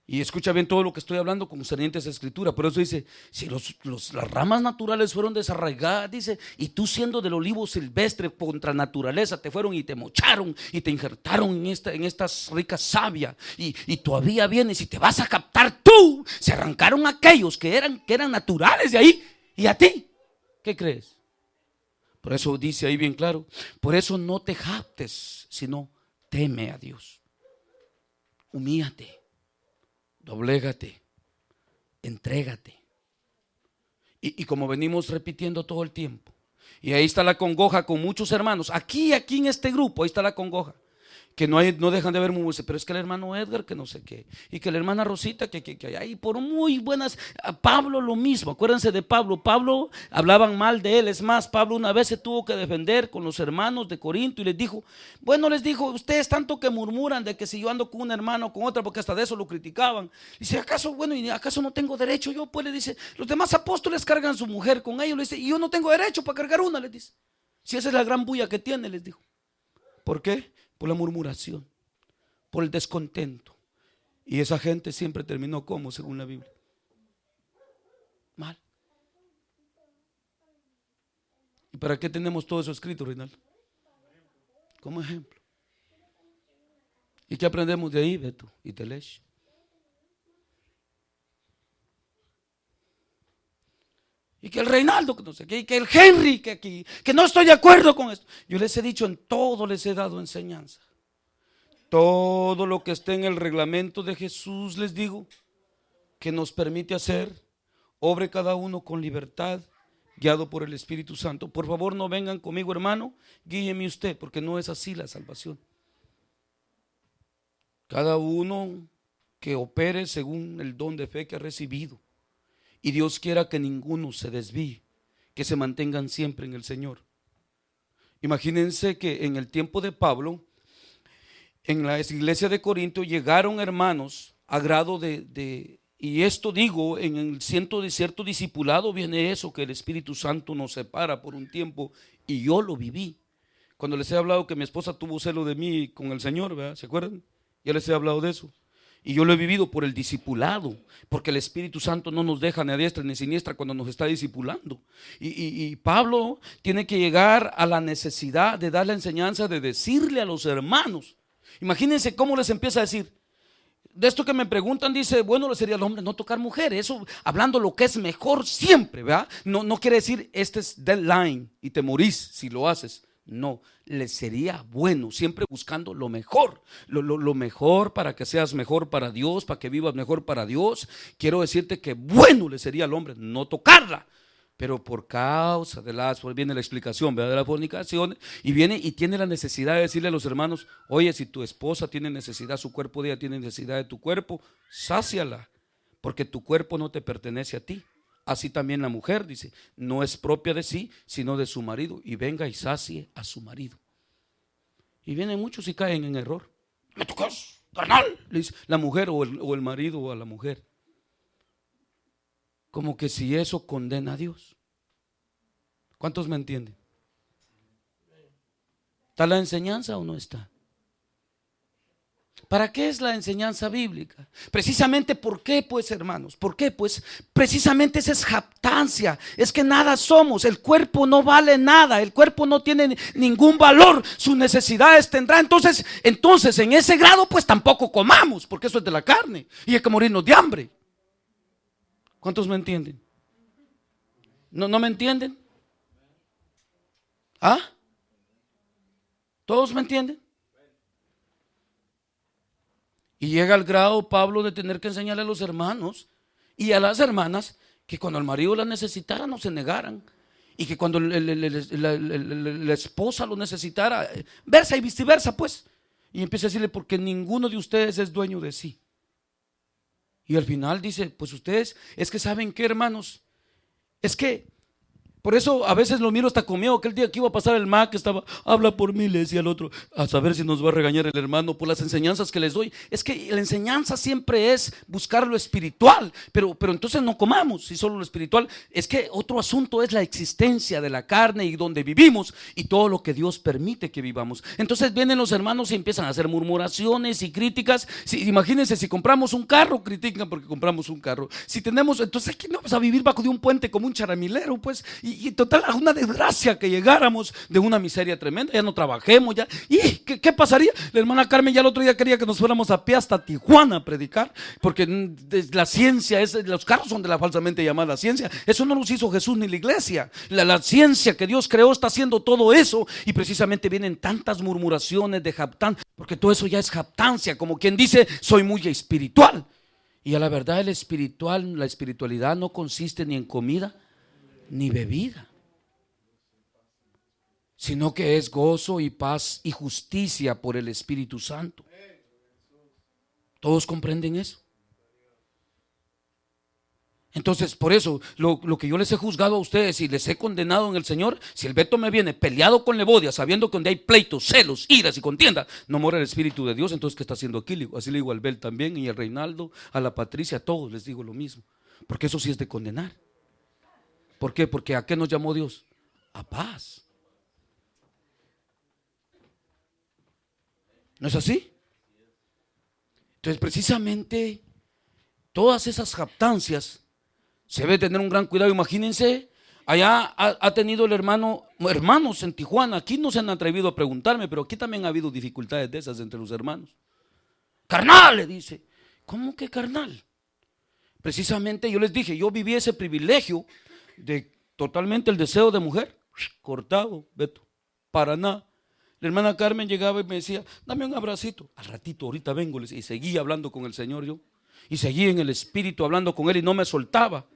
Y escucha bien todo lo que estoy hablando concerniente a esa escritura. Por eso dice, si las ramas naturales fueron desarraigadas, dice, y tú siendo del olivo silvestre contra naturaleza, te fueron y te mocharon y te injertaron en estas ricas savia, y todavía vienes y te vas a captar tú. Se arrancaron aquellos que eran naturales de ahí, y a ti, ¿qué crees? Por eso dice ahí bien claro, por eso no te jactes, sino teme a Dios. Humíllate. Doblégate, entrégate. Y como venimos repitiendo todo el tiempo, y ahí está la congoja con muchos hermanos, aquí en este grupo, ahí está la congoja, que no dejan de ver muy, pero es que el hermano Edgar que no sé qué, y que la hermana Rosita que hay por muy buenas. Pablo lo mismo, acuérdense de Pablo hablaban mal de él. Es más, Pablo una vez se tuvo que defender con los hermanos de Corinto y les dijo, ustedes tanto que murmuran de que si yo ando con un hermano o con otra, porque hasta de eso lo criticaban. Dice, ¿acaso no tengo derecho yo? Pues le dice, los demás apóstoles cargan su mujer con ellos, le dice, y yo no tengo derecho para cargar una, les dice. Si esa es la gran bulla que tiene, les dijo. ¿Por qué? Por la murmuración, por el descontento. Y esa gente siempre terminó como, según la Biblia, mal. ¿Y para qué tenemos todo eso escrito, Reinaldo? Como ejemplo. ¿Y qué aprendemos de ahí, Beto y Telesh? Y que el Reinaldo, que no sé qué, y que el Henry, que no estoy de acuerdo con esto. Yo les he dicho, en todo les he dado enseñanza. Todo lo que esté en el reglamento de Jesús, les digo, que nos permite hacer, obre cada uno con libertad, guiado por el Espíritu Santo. Por favor, no vengan conmigo, hermano, guíeme usted, porque no es así la salvación. Cada uno que opere según el don de fe que ha recibido. Y Dios quiera que ninguno se desvíe, que se mantengan siempre en el Señor. Imagínense que en el tiempo de Pablo, en la iglesia de Corinto, llegaron hermanos a grado y esto digo, en el cierto discipulado viene eso, que el Espíritu Santo nos separa por un tiempo, y yo lo viví. Cuando les he hablado que mi esposa tuvo celo de mí con el Señor, ¿verdad? ¿Se acuerdan? Ya les he hablado de eso. Y yo lo he vivido por el discipulado, porque el Espíritu Santo no nos deja ni a diestra ni a siniestra cuando nos está discipulando. Y Pablo tiene que llegar a la necesidad de dar la enseñanza, de decirle a los hermanos. Imagínense cómo les empieza a decir. De esto que me preguntan, dice, bueno, le sería al hombre no tocar mujeres. Eso hablando lo que es mejor siempre, ¿verdad? No quiere decir este es deadline y te morís si lo haces. No, le sería bueno, siempre buscando lo mejor, lo mejor para que seas mejor para Dios, para que vivas mejor para Dios. Quiero decirte que bueno le sería al hombre no tocarla, pero por causa de pues viene la explicación, ¿verdad? De la fornicación, y viene y tiene la necesidad de decirle a los hermanos, oye, si tu esposa tiene necesidad, su cuerpo de ella tiene necesidad de tu cuerpo, sáciala, porque tu cuerpo no te pertenece a ti. Así también la mujer, dice, no es propia de sí, sino de su marido, y venga y sacie a su marido. Y vienen muchos y caen en error. ¿Me tocas, carnal? Le dice la mujer o el marido a la mujer. Como que si eso condena a Dios. ¿Cuántos me entienden? ¿Está la enseñanza o no está? ¿Para qué es la enseñanza bíblica? Precisamente, ¿por qué pues, hermanos? ¿Por qué pues? Precisamente esa es jactancia, es que nada somos, el cuerpo no vale nada, el cuerpo no tiene ningún valor, sus necesidades tendrá. Entonces en ese grado pues tampoco comamos, porque eso es de la carne y hay que morirnos de hambre. ¿Cuántos me entienden? ¿No me entienden? ¿Ah? ¿Todos me entienden? Y llega al grado Pablo de tener que enseñarle a los hermanos y a las hermanas que cuando el marido las necesitara no se negaran, y que cuando la esposa lo necesitara, versa y viceversa pues. Y empieza a decirle, porque ninguno de ustedes es dueño de sí. Y al final dice, pues ustedes, es que ¿saben qué, hermanos? Es que por eso a veces lo miro hasta conmigo. Aquel día que iba a pasar el Mac, estaba, habla por mí, le decía al otro, a saber si nos va a regañar el hermano por las enseñanzas que les doy. Es que la enseñanza siempre es buscar lo espiritual, pero entonces no comamos si solo lo espiritual. Es que otro asunto es la existencia de la carne y donde vivimos y todo lo que Dios permite que vivamos. Entonces vienen los hermanos y empiezan a hacer murmuraciones y críticas. Imagínense, si compramos un carro, critican porque compramos un carro. Si tenemos, entonces aquí no vamos a vivir bajo de un puente como un charamilero pues. Y total, una desgracia que llegáramos de una miseria tremenda, ya no trabajemos, ya. ¿Y qué pasaría? La hermana Carmen ya el otro día quería que nos fuéramos a pie hasta Tijuana a predicar, porque la ciencia, los carros son de la falsamente llamada ciencia. Eso no los hizo Jesús ni la iglesia. La ciencia que Dios creó está haciendo todo eso, y precisamente vienen tantas murmuraciones de jactancia, porque todo eso ya es jactancia, como quien dice, soy muy espiritual. Y a la verdad, la espiritualidad no consiste ni en comida ni bebida, sino que es gozo y paz y justicia por el Espíritu Santo. ¿Todos comprenden eso? Entonces, por eso, lo que yo les he juzgado a ustedes y les he condenado en el Señor, si el Beto me viene peleado con Levodia, sabiendo que donde hay pleitos, celos, iras y contiendas, no mora el Espíritu de Dios, entonces ¿qué está haciendo aquí? Así le digo al Bel también, y al Reinaldo, a la Patricia, a todos les digo lo mismo, porque eso sí es de condenar. ¿Por qué? Porque ¿a qué nos llamó Dios? A paz. ¿No es así? Entonces, precisamente, todas esas jactancias se debe tener un gran cuidado. Imagínense, allá ha tenido el hermanos en Tijuana. Aquí no se han atrevido a preguntarme, pero aquí también ha habido dificultades de esas entre los hermanos. Carnal, le dice. ¿Cómo que carnal? Precisamente yo les dije, yo viví ese privilegio de totalmente el deseo de mujer, cortado, Beto, para nada. La hermana Carmen llegaba y me decía, dame un abracito. Al ratito, ahorita vengo, y seguía hablando con el Señor yo, y seguía en el Espíritu hablando con Él y no me soltaba.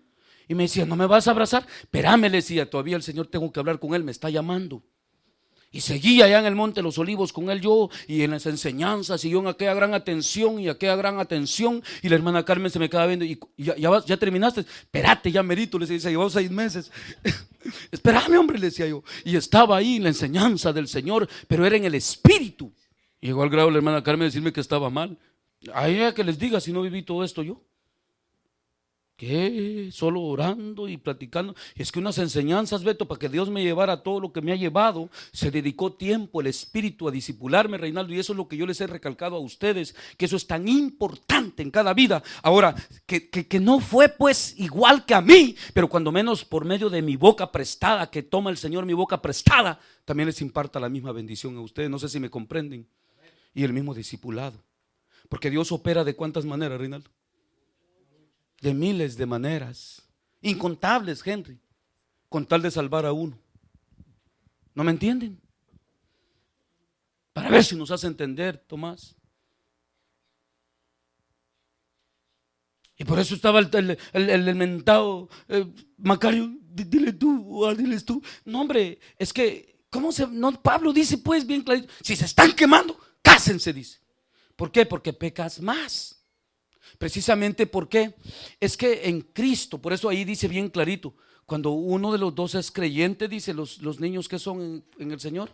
Y me decía, ¿no me vas a abrazar? Espérame, le decía, todavía el Señor tengo que hablar con Él, me está llamando. Y seguía allá en el Monte de los Olivos con él yo, y en las enseñanzas, y yo en aquella gran atención, y la hermana Carmen se me quedaba viendo, y ya terminaste, espérate, ya merito, le decía, llevamos 6 meses, espérame hombre, le decía yo, y estaba ahí en la enseñanza del Señor, pero era en el Espíritu. Y llegó al grado la hermana Carmen a decirme que estaba mal. A ella que les diga si no viví todo esto yo. ¿Qué? Solo orando y platicando. Es que unas enseñanzas, Beto, para que Dios me llevara todo lo que me ha llevado, se dedicó tiempo el Espíritu a discipularme, Reinaldo, y eso es lo que yo les he recalcado a ustedes, que eso es tan importante en cada vida. Ahora, que no fue pues igual que a mí, pero cuando menos por medio de mi boca prestada, que toma el Señor mi boca prestada, también les imparta la misma bendición a ustedes. No sé si me comprenden. Y el mismo discipulado. Porque Dios opera de cuántas maneras, Reinaldo. De miles de maneras, incontables, Henry, con tal de salvar a uno. ¿No me entienden? Para ver si nos hace entender, Tomás. Y por eso estaba el mentado Macario, diles tú. No, hombre, es que, Pablo dice pues bien clarito, si se están quemando, cásense, dice. ¿Por qué? Porque pecas más. Precisamente porque es que en Cristo, por eso ahí dice bien clarito, cuando uno de los dos es creyente, dice los niños que son en el Señor,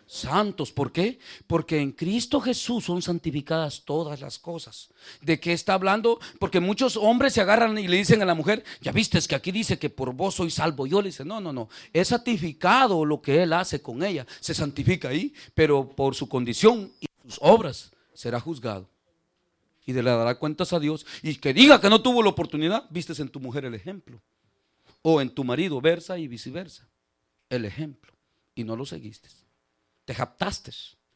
santos. ¿Por qué? Porque en Cristo Jesús son santificadas todas las cosas. ¿De qué está hablando? Porque muchos hombres se agarran y le dicen a la mujer, ya viste, es que aquí dice que por vos soy salvo. Yo le dice, no, es santificado lo que él hace con ella, se santifica ahí, pero por su condición y sus obras será juzgado. Y le dará cuentas a Dios. Y que diga que no tuvo la oportunidad, vistes en tu mujer el ejemplo. O en tu marido, versa y viceversa. El ejemplo. Y no lo seguiste. Te jactaste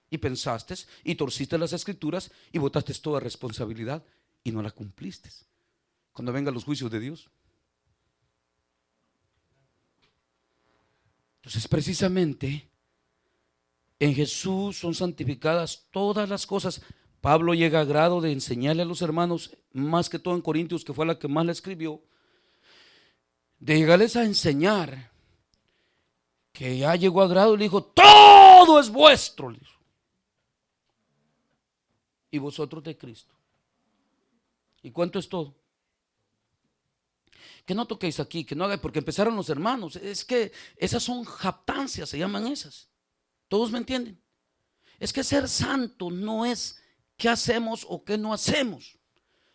y pensaste y torciste las escrituras y botaste toda responsabilidad y no la cumpliste. Cuando vengan los juicios de Dios. Entonces, precisamente en Jesús son santificadas todas las cosas. Pablo llega a grado de enseñarle a los hermanos, más que todo en Corintios, que fue la que más le escribió, de llegarles a enseñar, que ya llegó a grado y le dijo, todo es vuestro, le dijo, y vosotros de Cristo. ¿Y cuánto es todo? Que no toquéis aquí, que no hagáis, porque empezaron los hermanos, es que esas son jactancias, se llaman esas. ¿Todos me entienden? Es que ser santo no es qué hacemos o qué no hacemos.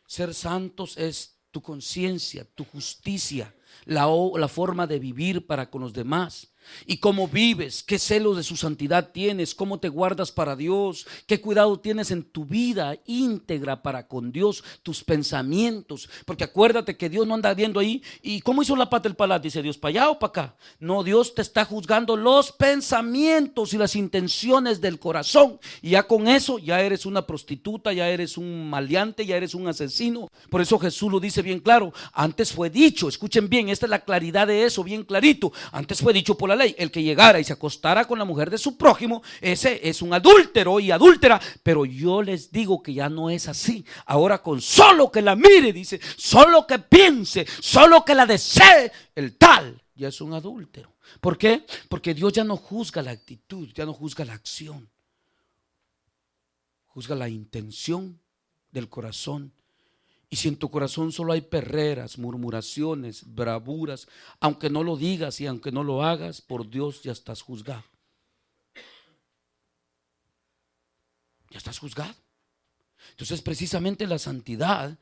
Ser santos es tu conciencia, tu justicia, la forma de vivir para con los demás. Y cómo vives, qué celos de su santidad tienes, cómo te guardas para Dios, qué cuidado tienes en tu vida íntegra para con Dios, tus pensamientos. Porque acuérdate que Dios no anda viendo ahí. ¿Y cómo hizo la pata del palacio? Dice Dios, ¿para allá o para acá? No, Dios te está juzgando los pensamientos y las intenciones del corazón. Y ya con eso ya eres una prostituta, ya eres un maleante, ya eres un asesino. Por eso Jesús lo dice bien claro. Antes fue dicho, escuchen bien, esta es la claridad de eso, bien clarito. Antes fue dicho por la ley, el que llegara y se acostara con la mujer de su prójimo, ese es un adúltero y adúltera. Pero yo les digo que ya no es así. Ahora con solo que la mire, dice, solo que piense, solo que la desee, el tal ya es un adúltero. ¿Por qué? Porque Dios ya no juzga la actitud, ya no juzga la acción, juzga la intención del corazón. Y si en tu corazón solo hay perreras, murmuraciones, bravuras, aunque no lo digas y aunque no lo hagas, por Dios ya estás juzgado. Ya estás juzgado. Entonces, precisamente la santidad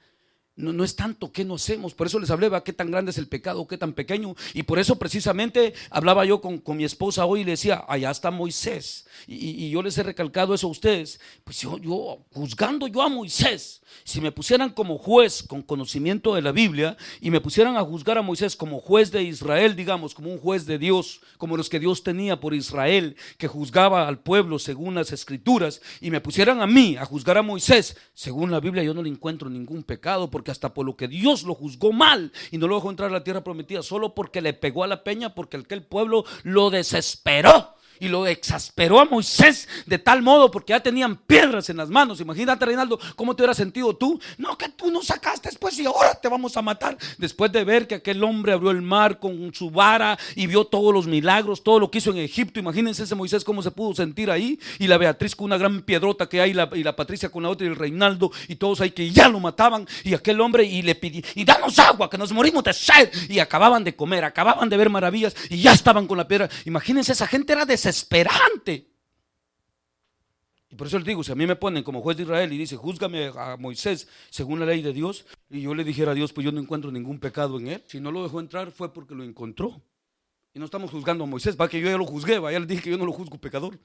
no es tanto qué no hacemos. Por eso les hablaba qué tan grande es el pecado, qué tan pequeño. Y por eso precisamente hablaba yo con mi esposa hoy y le decía, allá está Moisés. Y yo les he recalcado eso a ustedes. Pues yo juzgando yo a Moisés, si me pusieran como juez con conocimiento de la Biblia y me pusieran a juzgar a Moisés como juez de Israel, digamos, como un juez de Dios, como los que Dios tenía por Israel, que juzgaba al pueblo según las escrituras, y me pusieran a mí a juzgar a Moisés según la Biblia, yo no le encuentro ningún pecado, porque hasta por lo que Dios lo juzgó mal y no lo dejó entrar a la tierra prometida, solo porque le pegó a la peña, porque aquel pueblo lo desesperó. Y lo exasperó a Moisés de tal modo porque ya tenían piedras en las manos. Imagínate, Reinaldo, cómo te hubieras sentido tú. No, que tú nos sacaste después y ahora te vamos a matar. Después de ver que aquel hombre abrió el mar con su vara y vio todos los milagros, todo lo que hizo en Egipto. Imagínense ese Moisés cómo se pudo sentir ahí. Y la Beatriz con una gran piedrota que hay, y la Patricia con la otra, y el Reinaldo y todos ahí que ya lo mataban. Y aquel hombre y le pidió, y danos agua, que nos morimos de sed. Y acababan de comer, acababan de ver maravillas y ya estaban con la piedra. Imagínense, esa gente era desesperante. Y por eso les digo, si a mí me ponen como juez de Israel y dice, júzgame a Moisés según la ley de Dios, y yo le dijera a Dios, pues yo no encuentro ningún pecado en él. Si no lo dejó entrar fue porque lo encontró. Y no estamos juzgando a Moisés, va que yo ya lo juzgué, va, ya le dije que yo no lo juzgo pecador.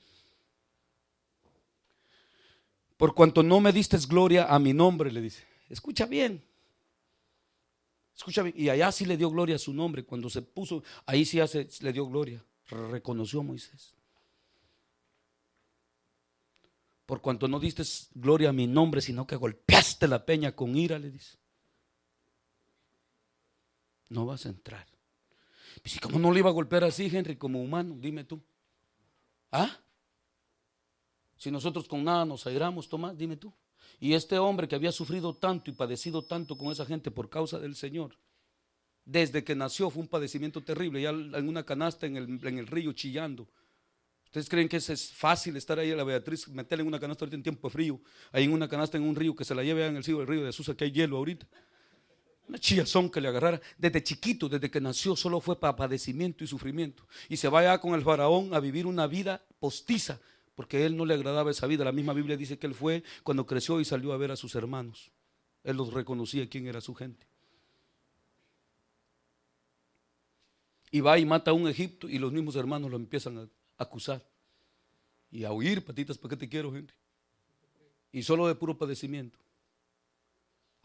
Por cuanto no me diste gloria a mi nombre, le dice. Escucha bien. Escucha bien. Y allá sí le dio gloria a su nombre. Cuando se puso, ahí sí le dio gloria. Reconoció a Moisés. Por cuanto no diste gloria a mi nombre, sino que golpeaste la peña con ira, le dice. No vas a entrar. Pues, ¿y cómo no le iba a golpear así, Henry, como humano? Dime tú. ¿Ah? Si nosotros con nada nos airamos, Tomás, dime tú. Y este hombre que había sufrido tanto y padecido tanto con esa gente por causa del Señor, desde que nació fue un padecimiento terrible, ya en una canasta en el río chillando. ¿Ustedes creen que es fácil estar ahí a la Beatriz, meterla en una canasta ahorita en tiempo de frío, ahí en una canasta en un río, que se la lleve en el río de Azusa, que hay hielo ahorita? Una chillazón que le agarrara. Desde chiquito, desde que nació, solo fue para padecimiento y sufrimiento. Y se vaya con el faraón a vivir una vida postiza, porque a él no le agradaba esa vida. La misma Biblia dice que él fue cuando creció y salió a ver a sus hermanos. Él los reconocía quién era su gente. Y va y mata a un Egipto y los mismos hermanos lo empiezan a acusar y a huir. Patitas, ¿para qué te quiero, Henry? Y solo de puro padecimiento.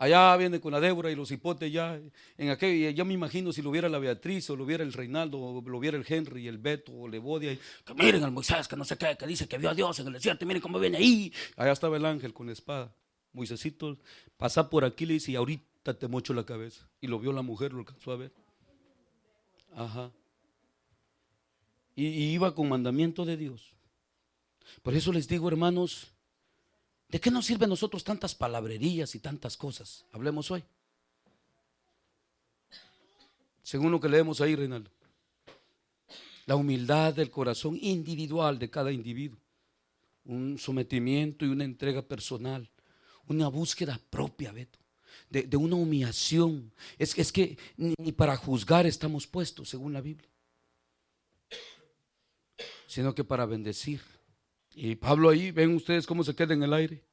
Allá viene con la Débora y los hipotes ya en aquel, ya me imagino si lo viera la Beatriz o lo viera el Reinaldo o lo viera el Henry, el Beto o Levodia, y que miren al Moisés que no sé qué, que dice que vio a Dios en el desierto, miren cómo viene ahí. Allá estaba el ángel con la espada. Moisésito pasa por aquí, le dice, y ahorita te mocho la cabeza. Y lo vio la mujer, lo alcanzó a ver. Ajá. Y iba con mandamiento de Dios. Por eso les digo, hermanos, ¿de qué nos sirven a nosotros tantas palabrerías y tantas cosas? Hablemos hoy. Según lo que leemos ahí, Reinaldo. La humildad del corazón individual de cada individuo. Un sometimiento y una entrega personal. Una búsqueda propia, Beto. De una humillación. Es que ni para juzgar estamos puestos, según la Biblia. Sino que para bendecir. Y Pablo ahí, ven ustedes cómo se queda en el aire.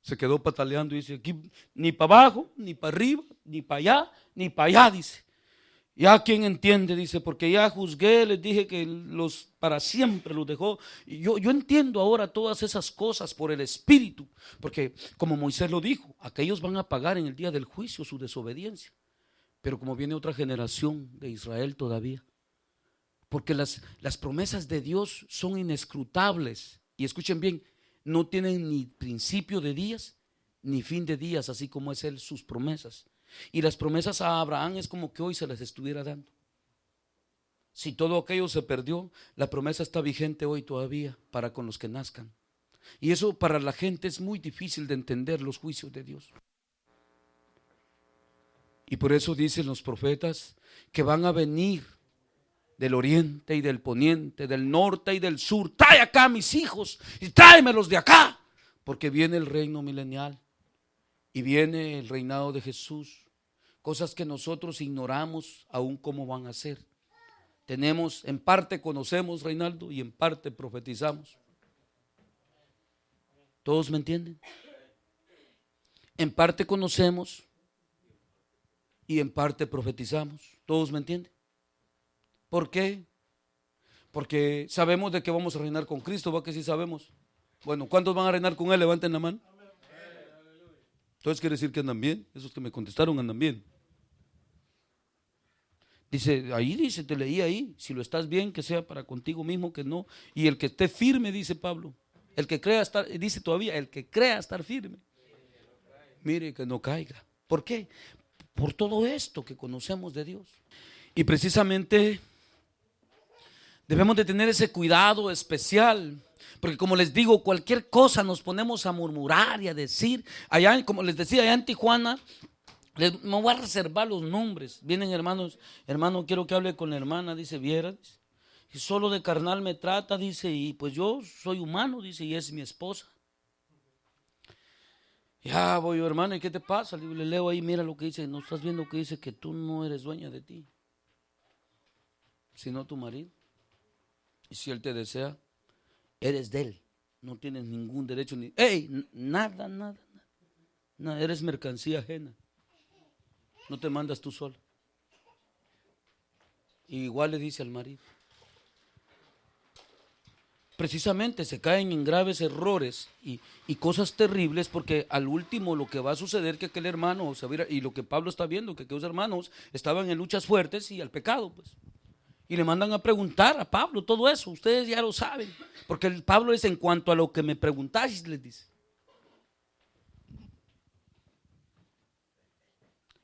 Se quedó pataleando y dice, aquí ni para abajo, ni para arriba, ni para allá, ni para allá, dice. Ya quien entiende, dice, porque ya juzgué, les dije que los para siempre los dejó. Y yo entiendo ahora todas esas cosas por el Espíritu, porque como Moisés lo dijo, aquellos van a pagar en el día del juicio su desobediencia. Pero como viene otra generación de Israel todavía, porque las promesas de Dios son inescrutables. Y escuchen bien, no tienen ni principio de días ni fin de días, así como es Él sus promesas. Y las promesas a Abraham es como que hoy se las estuviera dando. Si todo aquello se perdió, la promesa está vigente hoy todavía para con los que nazcan. Y eso para la gente es muy difícil de entender, los juicios de Dios. Y por eso dicen los profetas que van a venir del oriente y del poniente, del norte y del sur. Trae acá a mis hijos y tráemelos de acá, porque viene el reino milenial y viene el reinado de Jesús. Cosas que nosotros ignoramos aún cómo van a ser. Tenemos, en parte conocemos, Reinaldo, y en parte profetizamos. ¿Todos me entienden? En parte conocemos y en parte profetizamos. ¿Todos me entienden? ¿Por qué? Porque sabemos de que vamos a reinar con Cristo, ¿va que sí sabemos? Bueno, ¿cuántos van a reinar con Él? Levanten la mano. Entonces quiere decir que andan bien. Esos que me contestaron andan bien. Dice, ahí dice, te leí ahí, si lo estás bien, que sea para contigo mismo, que no. Y el que esté firme, dice Pablo, el que crea estar, dice todavía, el que crea estar firme, mire que no caiga. ¿Por qué? Por todo esto que conocemos de Dios. Y precisamente Debemos de tener ese cuidado especial, porque como les digo, cualquier cosa nos ponemos a murmurar y a decir. Allá, como les decía, allá en Tijuana, me voy a reservar los nombres. Vienen hermanos, hermano, quiero que hable con la hermana, dice, viera, dice, y solo de carnal me trata, dice, y pues yo soy humano, dice, y es mi esposa. Ya voy yo, hermano, ¿y qué te pasa? Le leo ahí, mira lo que dice, no estás viendo que dice que tú no eres dueña de ti, sino tu marido. Y si él te desea, eres de él, no tienes ningún derecho, ni, nada, eres mercancía ajena, no te mandas tú sola. Y igual le dice al marido. Precisamente se caen en graves errores y cosas terribles, porque al último lo que va a suceder que aquel hermano, y lo que Pablo está viendo, que aquellos hermanos estaban en luchas fuertes y al pecado, pues. Y le mandan a preguntar a Pablo todo eso, ustedes ya lo saben, porque el Pablo dice, en cuanto a lo que me preguntáis, les dice.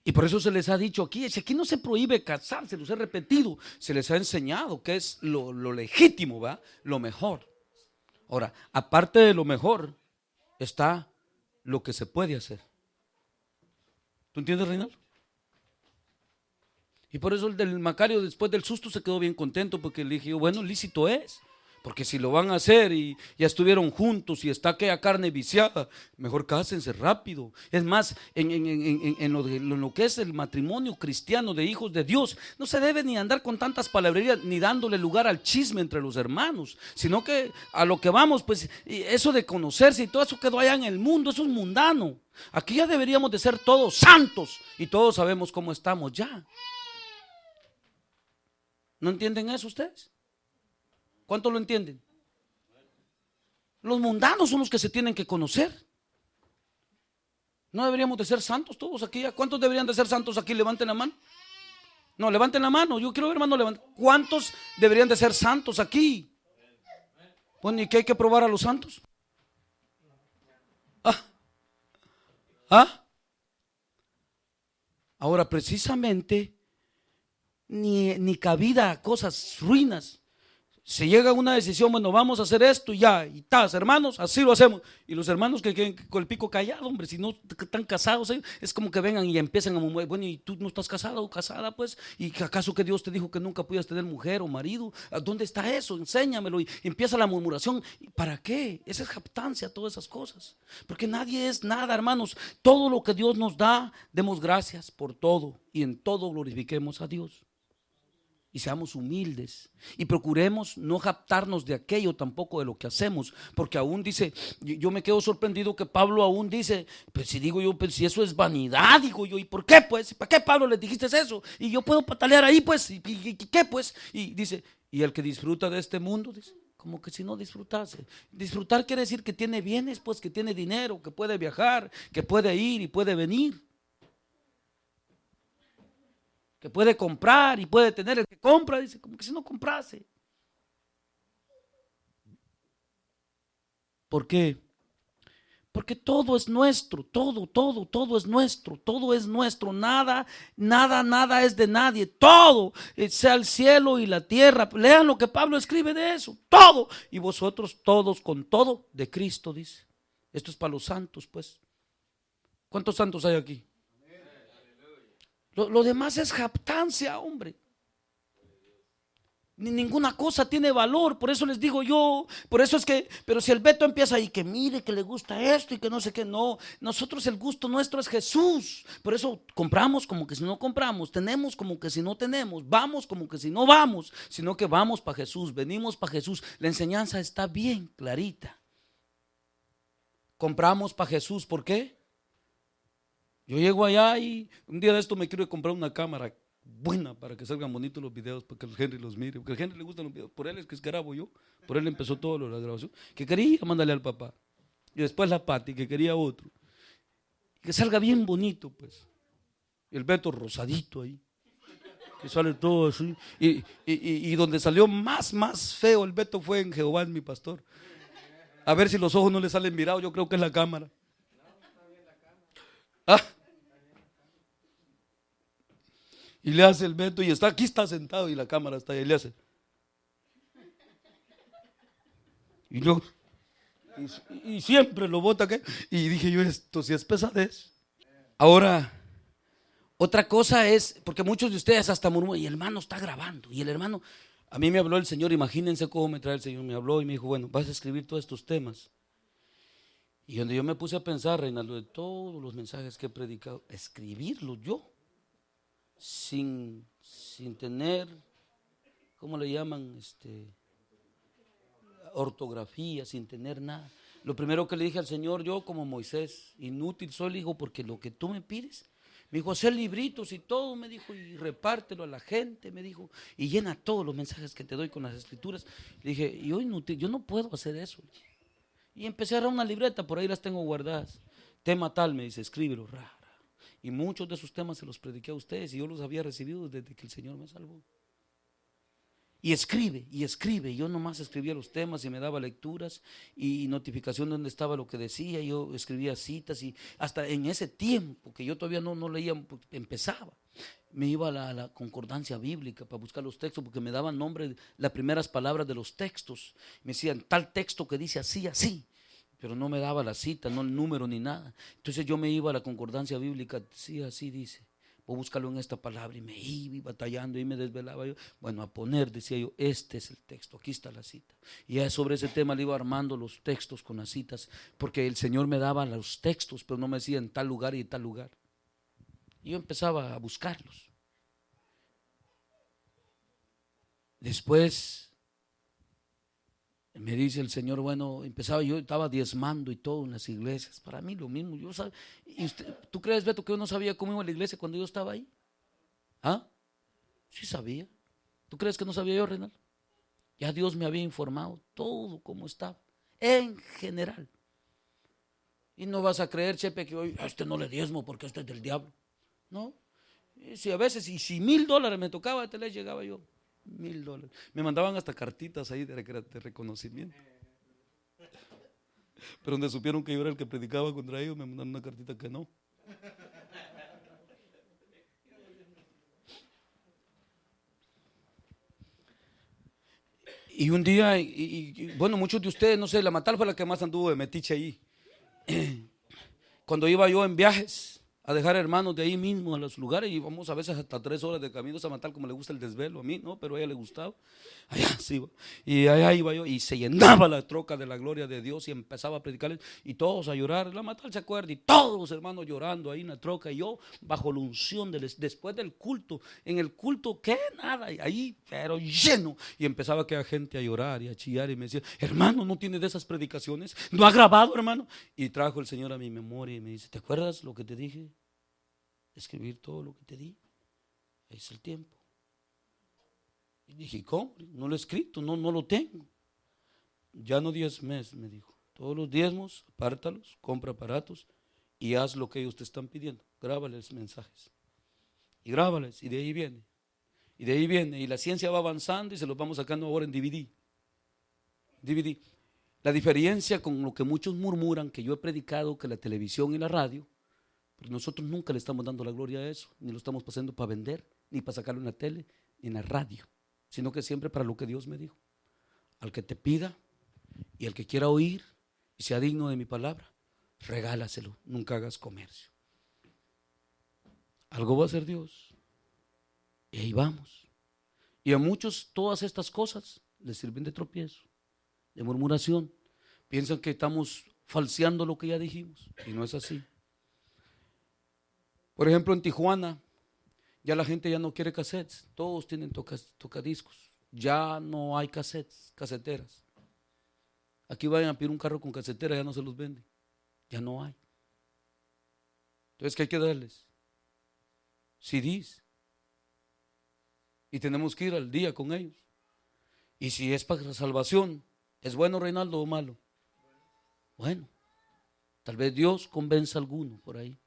Y por eso se les ha dicho aquí no se prohíbe casarse, se los he repetido, se les ha enseñado que es lo legítimo, ¿va? Lo mejor. Ahora, aparte de lo mejor, está lo que se puede hacer. ¿Tú entiendes, Reinaldo? Y por eso el del Macario, después del susto, se quedó bien contento, porque le dije, bueno, lícito es, porque si lo van a hacer y ya estuvieron juntos y está aquella carne viciada, mejor cásense rápido. Es más, en lo que es el matrimonio cristiano de hijos de Dios, no se debe ni andar con tantas palabrerías, ni dándole lugar al chisme entre los hermanos, sino que a lo que vamos, pues eso de conocerse y todo eso quedó allá en el mundo, eso es mundano. Aquí ya deberíamos de ser todos santos y todos sabemos cómo estamos ya. ¿No entienden eso ustedes? ¿Cuántos lo entienden? Los mundanos son los que se tienen que conocer. ¿No deberíamos de ser santos todos aquí? ¿Cuántos deberían de ser santos aquí? Levanten la mano. No, levanten la mano. Yo quiero ver, hermano, levanten. ¿Cuántos deberían de ser santos aquí? Bueno, ¿y qué hay que probar a los santos? Ahora, precisamente, ni cabida a cosas ruinas. Se llega a una decisión, bueno, vamos a hacer esto y ya, y hermanos, así lo hacemos. Y los hermanos que queden con el pico callado, hombre, si no están casados, es como que vengan y empiezan a murmurar, bueno, y tú no estás casado o casada, pues, y acaso que Dios te dijo que nunca podías tener mujer o marido, ¿dónde está eso? Enséñamelo. Y empieza la murmuración. ¿Para qué? Esa es jactancia, todas esas cosas, porque nadie es nada, hermanos. Todo lo que Dios nos da, demos gracias por todo y en todo glorifiquemos a Dios. Y seamos humildes y procuremos no jactarnos de aquello, tampoco de lo que hacemos, porque aún dice, yo me quedo sorprendido que Pablo aún dice, pues si digo yo, pues si eso es vanidad, digo yo, ¿y por qué pues? ¿Para qué, Pablo, les dijiste eso? Y yo puedo patalear ahí pues, ¿y qué pues? Y dice, y el que disfruta de este mundo, dice, como que si no disfrutase. Disfrutar quiere decir que tiene bienes, pues, que tiene dinero, que puede viajar, que puede ir y puede venir, que puede comprar y puede tener. El que compra, dice, como que si no comprase. ¿Por qué? Porque todo es nuestro, todo es nuestro, todo es nuestro, nada es de nadie, todo, sea el cielo y la tierra. Lean lo que Pablo escribe de eso, todo, y vosotros todos con todo de Cristo, dice. Esto es para los santos, pues. ¿Cuántos santos hay aquí? Lo demás es jactancia, hombre. Ninguna cosa tiene valor, por eso les digo yo, por eso es que, pero si el Beto empieza y que mire que le gusta esto y que no sé qué, no, nosotros el gusto nuestro es Jesús, por eso compramos como que si no compramos, tenemos como que si no tenemos, vamos como que si no vamos, sino que vamos para Jesús, venimos para Jesús, la enseñanza está bien clarita. Compramos para Jesús, ¿por qué? Yo llego allá y un día de esto me quiero comprar una cámara buena para que salgan bonitos los videos, para que el Henry los mire, porque al Henry le gustan los videos, por él es que grabo yo, por él empezó todo lo de la grabación, que quería mandarle al papá, y después la Pati, que quería otro, que salga bien bonito, pues, y el Beto rosadito ahí, que sale todo así, y donde salió más feo el Beto fue en Jehová es mi pastor, a ver si los ojos no le salen mirados, yo creo que es la cámara. Y le hace el Beto y aquí está sentado y la cámara está ahí y le hace. Y luego, y siempre lo bota acá. Y dije yo, esto sí es pesadez. Ahora, otra cosa es, porque muchos de ustedes hasta murmuran, y el hermano está grabando, y el hermano, a mí me habló el Señor, imagínense cómo me trae el Señor, me habló y me dijo, bueno, vas a escribir todos estos temas. Y donde yo me puse a pensar, Reinaldo, de todos los mensajes que he predicado, escribirlos yo, sin tener, ¿cómo le llaman? Ortografía, sin tener nada. Lo primero que le dije al Señor, yo como Moisés, inútil soy, le digo, porque lo que tú me pides, me dijo, hacer libritos y todo, me dijo, y repártelo a la gente, me dijo, y llena todos los mensajes que te doy con las escrituras. Le dije, yo inútil, yo no puedo hacer eso. Y empecé a agarrar una libreta, por ahí las tengo guardadas. Tema tal, me dice, escríbelo, ra. Y muchos de esos temas se los prediqué a ustedes y yo los había recibido desde que el Señor me salvó. Y escribe, y yo nomás escribía los temas y me daba lecturas y notificación de donde estaba lo que decía, yo escribía citas y hasta en ese tiempo que yo todavía no leía, empezaba, me iba a la concordancia bíblica para buscar los textos porque me daban nombre, las primeras palabras de los textos, me decían tal texto que dice así, así, pero no me daba la cita, no el número ni nada, entonces yo me iba a la concordancia bíblica, sí, así dice. Voy a buscarlo en esta palabra y me iba batallando y me desvelaba yo. Bueno, a poner, decía yo, este es el texto, aquí está la cita. Y ya sobre ese tema le iba armando los textos con las citas, porque el Señor me daba los textos, pero no me decía en tal lugar y en tal lugar. Y yo empezaba a buscarlos. Después me dice el Señor, bueno, yo estaba diezmando y todo en las iglesias. Para mí lo mismo. Yo sabía, y ¿tú crees, Beto, que yo no sabía cómo iba a la iglesia cuando yo estaba ahí? ¿Ah? Sí sabía. ¿Tú crees que no sabía yo, Renal? Ya Dios me había informado todo cómo estaba, en general. Y no vas a creer, Chepe, que hoy a este no le diezmo porque este es del diablo. No. Si a veces, y si $1,000 me tocaba, te les llegaba yo. $1,000. Me mandaban hasta cartitas ahí de reconocimiento. Pero donde supieron que yo era el que predicaba contra ellos, me mandaron una cartita que no. Y un día, bueno, muchos de ustedes, no sé, la Matal fue la que más anduvo de metiche ahí. Cuando iba yo en viajes a dejar hermanos de ahí mismo a los lugares, y íbamos a veces hasta 3 horas de camino a Matal, como le gusta el desvelo, a mí no, pero a ella le gustaba. Allá sí, y allá iba yo y se llenaba la troca de la gloria de Dios y empezaba a predicarles y todos a llorar. La Matal se acuerda y todos los hermanos llorando ahí en la troca y yo bajo la unción después del culto, en el culto que nada, ahí pero lleno, y empezaba aquella gente a llorar y a chillar y me decía, hermano, ¿no tiene de esas predicaciones? ¿No ha grabado, hermano? Y trajo el Señor a mi memoria y me dice, ¿te acuerdas lo que te dije? Escribir todo lo que te di, es el tiempo. Y dije, ¿cómo? No lo he escrito, no lo tengo. Ya no diezmes, me dijo. Todos los diezmos, apártalos, compra aparatos y haz lo que ellos te están pidiendo. Grábales mensajes. Y grábales, y de ahí viene. Y de ahí viene. Y la ciencia va avanzando y se los vamos sacando ahora en DVD. DVD. La diferencia con lo que muchos murmuran, que yo he predicado, que la televisión y la radio, pero nosotros nunca le estamos dando la gloria a eso, ni lo estamos pasando para vender, ni para sacarlo en la tele, ni en la radio, sino que siempre para lo que Dios me dijo. Al que te pida y al que quiera oír y sea digno de mi palabra, regálaselo, nunca hagas comercio. Algo va a hacer Dios. Y ahí vamos. Y a muchos todas estas cosas les sirven de tropiezo, de murmuración. Piensan que estamos falseando lo que ya dijimos y no es así. Por ejemplo, en Tijuana, ya la gente ya no quiere cassettes, todos tienen tocadiscos, ya no hay cassettes, caseteras. Aquí vayan a pedir un carro con casetera, ya no se los venden, ya no hay. Entonces, ¿qué hay que darles? CDs. Y tenemos que ir al día con ellos. Y si es para salvación, ¿es bueno, Reinaldo, o malo? Bueno, tal vez Dios convenza a alguno por ahí.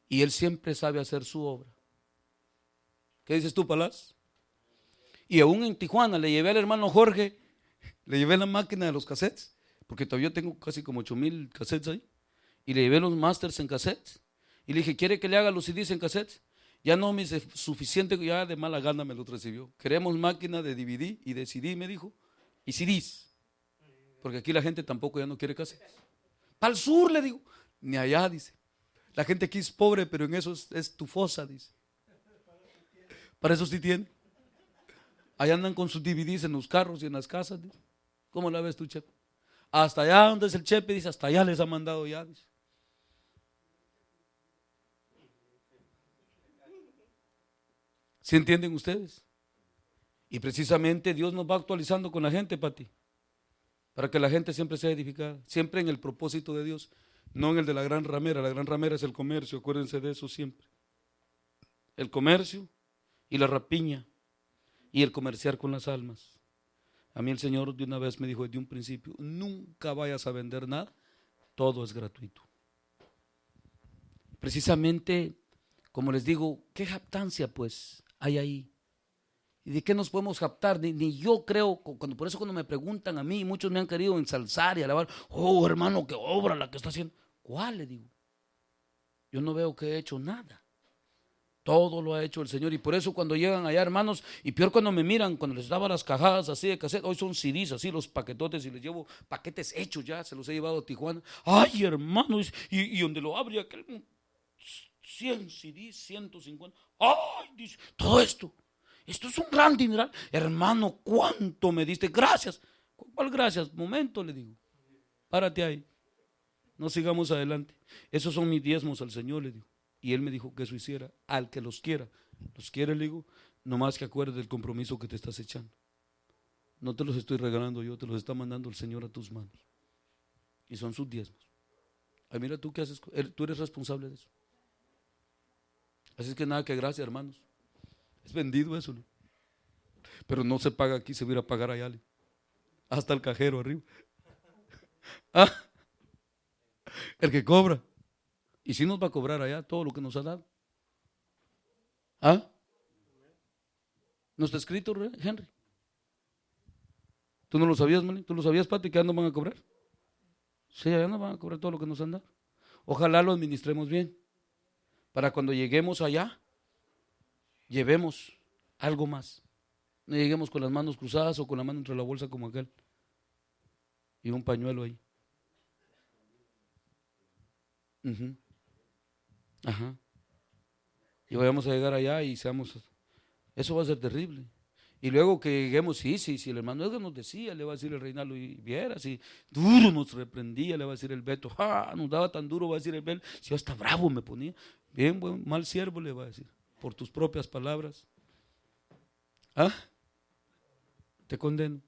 Y Él siempre sabe hacer su obra. ¿Qué dices tú, Palaz? Y aún en Tijuana le llevé al hermano Jorge, le llevé la máquina de los cassettes, porque todavía tengo casi como 8,000 cassettes ahí, y le llevé los masters en cassettes, y le dije, ¿quiere que le haga los CDs en cassettes? Ya no me es suficiente, ya de mala gana me los recibió. Queremos máquina de DVD y de CD, me dijo, y CDs. Porque aquí la gente tampoco ya no quiere casarse. Para el sur, le digo, ni allá, dice. La gente aquí es pobre, pero en eso es tu fosa, dice. Para eso sí tiene. Allá andan con sus DVDs en los carros y en las casas, dice. ¿Cómo la ves tú, Chepe? Hasta allá donde es el Chepe, dice, hasta allá les ha mandado ya, dice. ¿Sí entienden ustedes? Y precisamente Dios nos va actualizando con la gente, Pati, para que la gente siempre sea edificada, siempre en el propósito de Dios, no en el de la gran ramera. La gran ramera es el comercio, acuérdense de eso siempre. El comercio y la rapiña y el comerciar con las almas. A mí el Señor de una vez me dijo desde un principio, nunca vayas a vender nada, todo es gratuito. Precisamente, como les digo, ¿qué jactancia pues hay ahí? ¿Y de qué nos podemos captar? Ni yo creo, por eso cuando me preguntan a mí, muchos me han querido ensalzar y alabar, oh hermano, qué obra la que está haciendo. ¿Cuál? Le digo. Yo no veo que he hecho nada. Todo lo ha hecho el Señor. Y por eso cuando llegan allá, hermanos, y peor cuando me miran, cuando les daba las cajadas así de cassette, hoy son CDs, así los paquetotes, y les llevo paquetes hechos ya, se los he llevado a Tijuana. Ay, hermanos, y donde lo abre aquel 100 CDs, 150. Ay, dice, todo esto. Esto es un gran dineral. Hermano, ¿cuánto me diste? Gracias. ¿Cuál gracias? Momento, le digo. Párate ahí. No sigamos adelante. Esos son mis diezmos al Señor, le digo. Y Él me dijo que eso hiciera al que los quiera. Los quiere, le digo, nomás que acuerdes del compromiso que te estás echando. No te los estoy regalando yo, te los está mandando el Señor a tus manos. Y son sus diezmos. Ay, mira, tú qué haces, tú eres responsable de eso. Así es que nada que gracia, hermanos. Es vendido eso, ¿no? Pero no se paga aquí, se va a ir a pagar allá, ¿le? Hasta el cajero arriba. Ah, el que cobra. Y si nos va a cobrar allá todo lo que nos ha dado. ¿Ah? ¿No está escrito, Henry? ¿Tú no lo sabías, Mali? ¿Tú lo sabías, Pati, que allá nos van a cobrar? Sí, allá nos van a cobrar todo lo que nos han dado. Ojalá lo administremos bien. Para cuando lleguemos allá, llevemos algo más. No lleguemos con las manos cruzadas o con la mano entre la bolsa como aquel. Y un pañuelo ahí. Ajá. Y vayamos a llegar allá y seamos. Eso va a ser terrible. Y luego que lleguemos, sí, el hermano Edgar nos decía, le va a decir el Reinaldo, y viera, si duro nos reprendía, le va a decir el Beto, nos daba tan duro, va a decir el Bel, si yo hasta bravo me ponía, bien, buen, mal siervo, le va a decir, por tus propias palabras. ¿Ah? Te condeno.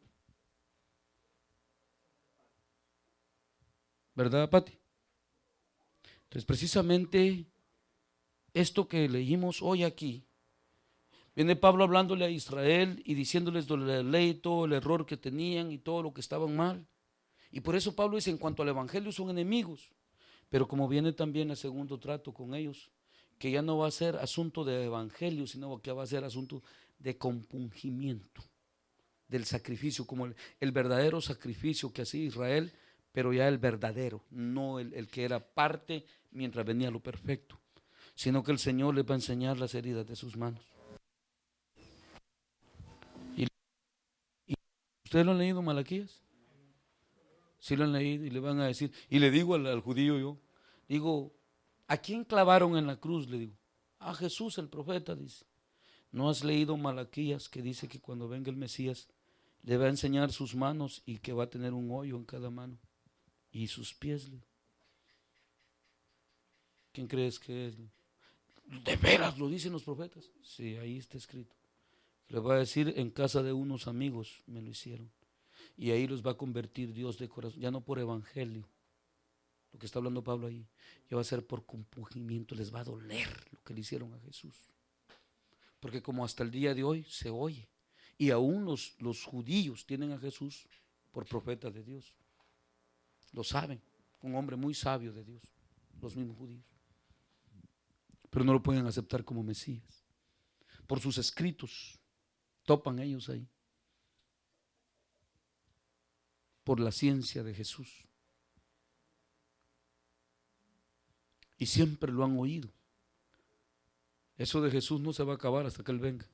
¿Verdad, Pati? Entonces, precisamente esto que leímos hoy aquí, viene Pablo hablándole a Israel y diciéndoles de la ley, todo el error que tenían y todo lo que estaban mal. Y por eso Pablo dice, en cuanto al evangelio son enemigos, pero como viene también el segundo trato con ellos, que ya no va a ser asunto de evangelio, sino que va a ser asunto de compungimiento, del sacrificio, como el verdadero sacrificio que hacía Israel, pero ya el verdadero, no el que era parte mientras venía lo perfecto, sino que el Señor les va a enseñar las heridas de sus manos. ¿Ustedes lo han leído, Malaquías? Sí lo han leído y le van a decir, y le digo al judío yo, digo, ¿a quién clavaron en la cruz? Le digo, a Jesús el profeta, dice. ¿No has leído Malaquías que dice que cuando venga el Mesías le va a enseñar sus manos y que va a tener un hoyo en cada mano? Y sus pies. ¿Quién crees que es? ¿De veras lo dicen los profetas? Sí, ahí está escrito. Le va a decir, en casa de unos amigos me lo hicieron. Y ahí los va a convertir Dios de corazón, ya no por evangelio, lo que está hablando Pablo ahí, ya va a ser por compungimiento, les va a doler lo que le hicieron a Jesús. Porque como hasta el día de hoy se oye, y aún los judíos tienen a Jesús por profeta de Dios. Lo saben, un hombre muy sabio de Dios, los mismos judíos. Pero no lo pueden aceptar como Mesías. Por sus escritos, topan ellos ahí. Por la ciencia de Jesús. Y siempre lo han oído. Eso de Jesús no se va a acabar hasta que Él venga.